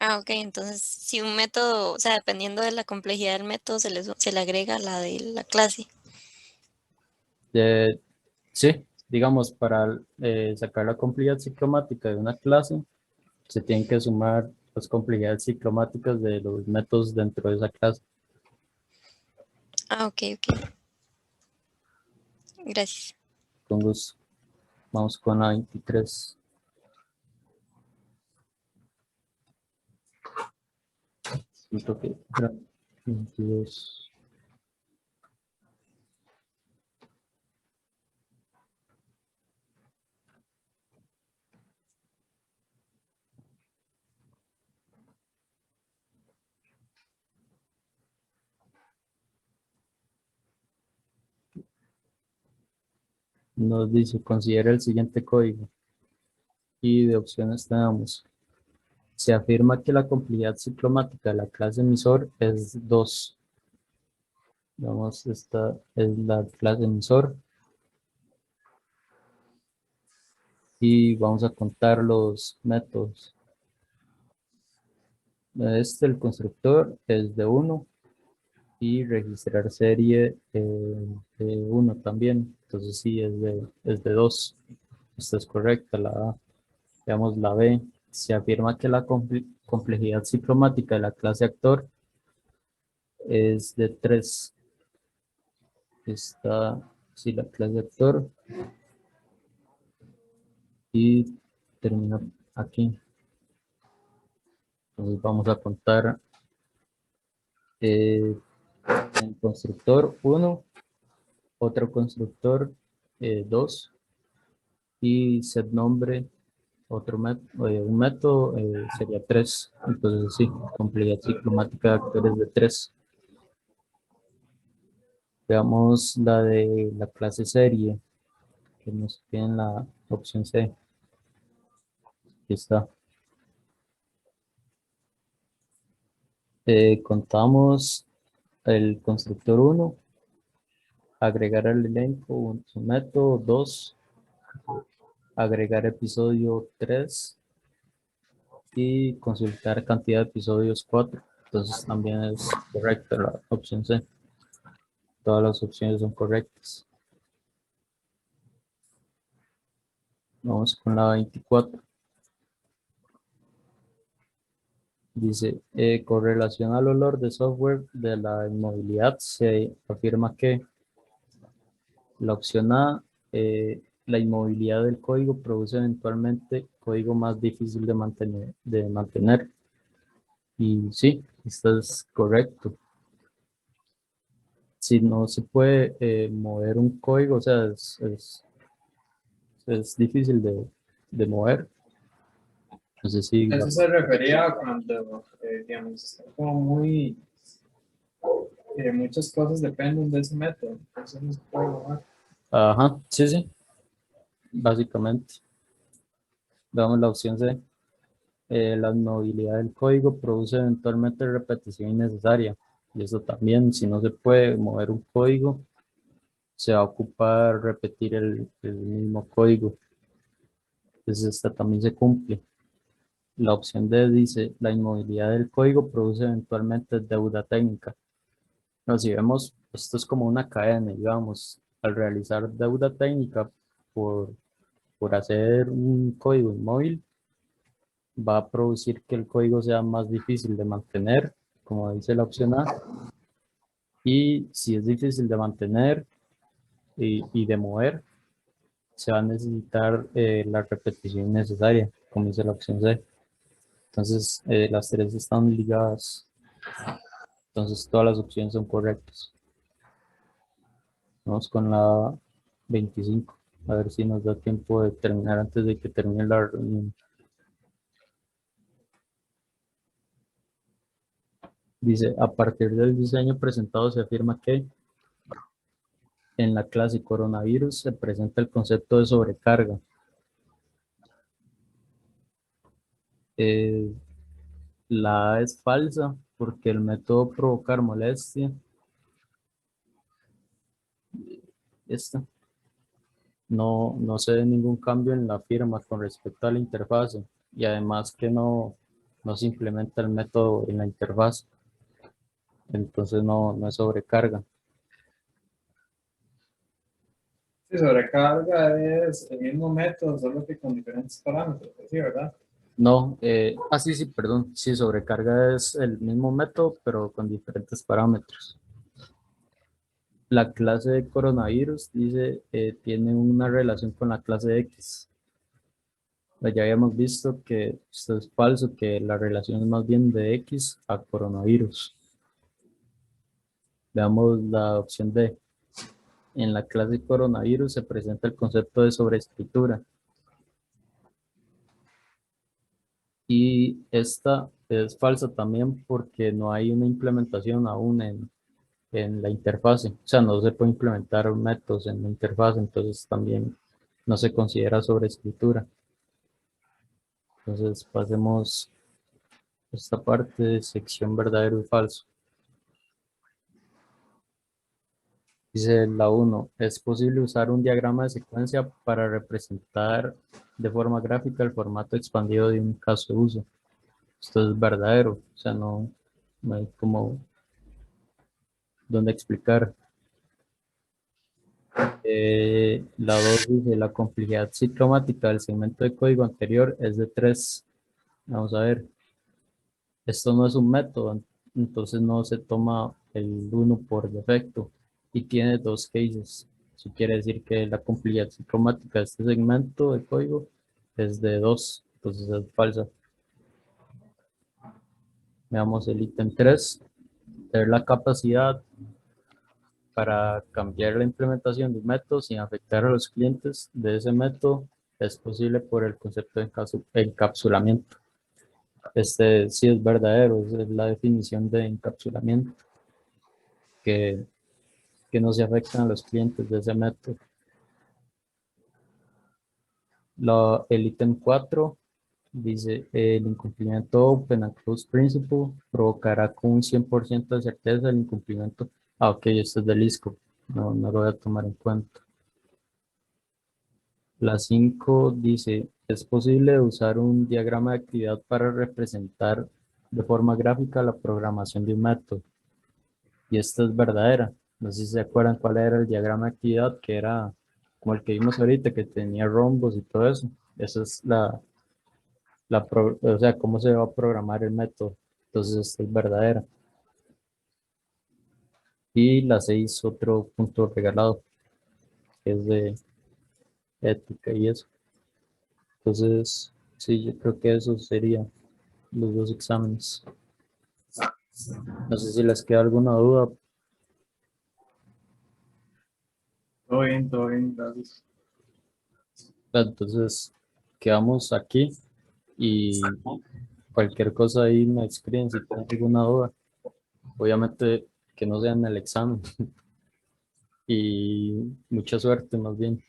Ok, entonces si un método, o sea, dependiendo de la complejidad del método, se le agrega la de la clase. Sí, digamos, para sacar la complejidad ciclomática de una clase, se tienen que sumar las complejidades ciclomáticas de los métodos dentro de esa clase. Ok, ok. Gracias. Con gusto. Vamos con la 23. Siento que era 22. Nos dice, considera el siguiente código. Y de opciones tenemos. Se afirma que la complejidad ciclomática de la clase emisor es 2. Vamos, esta es la clase emisor. Y vamos a contar los métodos. El constructor es de 1 y registrar serie de 1 también. Entonces sí, es de 2. Esta es correcta, la A. Veamos la B. Se afirma que la complejidad ciclomática de la clase actor es de 3. Está, sí, la clase actor. Y termina aquí. Entonces vamos a contar el constructor 1, otro constructor 2 y set nombre, un método sería 3. Entonces sí, complejidad ciclomática de actores de 3. Veamos la de la clase serie, que nos queda en la opción C. Aquí está. Contamos el constructor 1, agregar al elenco su método 2, agregar episodio 3 y consultar cantidad de episodios 4. Entonces también es correcta la opción C. Todas las opciones son correctas. Vamos con la 24. Dice, con relación al olor de software de la inmovilidad, se afirma que la opción A, la inmovilidad del código produce eventualmente código más difícil de mantener. Y sí, esto es correcto. Si no se puede mover un código, o sea, es difícil de mover. Entonces sí, Eso se refería a cuando, digamos, está como muy, muchas cosas dependen de ese método. Entonces no se puede mover. ajá, sí, básicamente. Damos la opción C. La movilidad del código produce eventualmente repetición innecesaria. Y eso también, si no se puede mover un código, se va a ocupar repetir el mismo código. Entonces esta también se cumple. La opción D dice, la inmovilidad del código produce eventualmente deuda técnica. No, si vemos, esto es como una cadena, digamos, al realizar deuda técnica por hacer un código inmóvil, va a producir que el código sea más difícil de mantener, como dice la opción A, y si es difícil de mantener y de mover, se va a necesitar la repetición necesaria, como dice la opción C. Entonces, las tres están ligadas. Entonces, todas las opciones son correctas. Vamos con la 25. A ver si nos da tiempo de terminar antes de que termine la reunión. Dice, a partir del diseño presentado se afirma que en la clase coronavirus se presenta el concepto de sobrecarga. La A es falsa porque el método provocar molestia, no se ve ningún cambio en la firma con respecto a la interfase y además que no se implementa el método en la interfaz, entonces no es sobrecarga. Sí, sobrecarga es el mismo método, solo que con diferentes parámetros, ¿sí, verdad? No, sí, perdón, sí, sobrecarga es el mismo método pero con diferentes parámetros. La clase de coronavirus dice tiene una relación con la clase de X. Pues ya habíamos visto que esto es falso, que la relación es más bien de X a coronavirus. Veamos la opción D. En la clase de coronavirus se presenta el concepto de sobreescritura. Y esta es falsa también porque no hay una implementación aún en la interfase. O sea, no se puede implementar métodos en la interfase, entonces también no se considera sobreescritura. Entonces pasemos a esta parte de sección verdadero y falso. Dice la 1, ¿es posible usar un diagrama de secuencia para representar de forma gráfica el formato expandido de un caso de uso? Esto es verdadero, o sea, no hay como dónde explicar. La 2 dice, la complejidad ciclomática del segmento de código anterior es de 3. Vamos a ver, esto no es un método, entonces no se toma el 1 por defecto y tiene dos cases. Eso quiere decir que la complejidad ciclomática de este segmento de código es de 2, entonces es falsa. Veamos el ítem 3, tener la capacidad para cambiar la implementación de un método sin afectar a los clientes de ese método es posible por el concepto de encapsulamiento. Este sí es verdadero, esa es la definición de encapsulamiento, que no se afectan a los clientes de ese método. El ítem 4 dice, el incumplimiento Open and Close Principle provocará con un 100% de certeza el incumplimiento. Ok, esto es del ISCO, no lo voy a tomar en cuenta. La 5 dice, es posible usar un diagrama de actividad para representar de forma gráfica la programación de un método. Y esta es verdadera. No sé si se acuerdan cuál era el diagrama de actividad, que era como el que vimos ahorita, que tenía rombos y todo eso. Esa es o sea, cómo se va a programar el método. Entonces, esta es verdadera. Y la 6, otro punto regalado, que es de ética y eso. Entonces, sí, yo creo que eso serían los dos exámenes. No sé si les queda alguna duda. Todo bien, gracias. Entonces, quedamos aquí y cualquier cosa ahí me escriben si tienen alguna duda. Obviamente que no sea en el examen. Y mucha suerte más bien.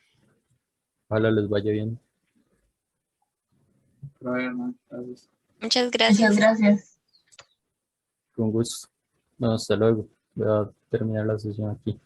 Ojalá les vaya bien. Problema, gracias. Muchas gracias. gracias. Con gusto. Bueno, hasta luego. Voy a terminar la sesión aquí.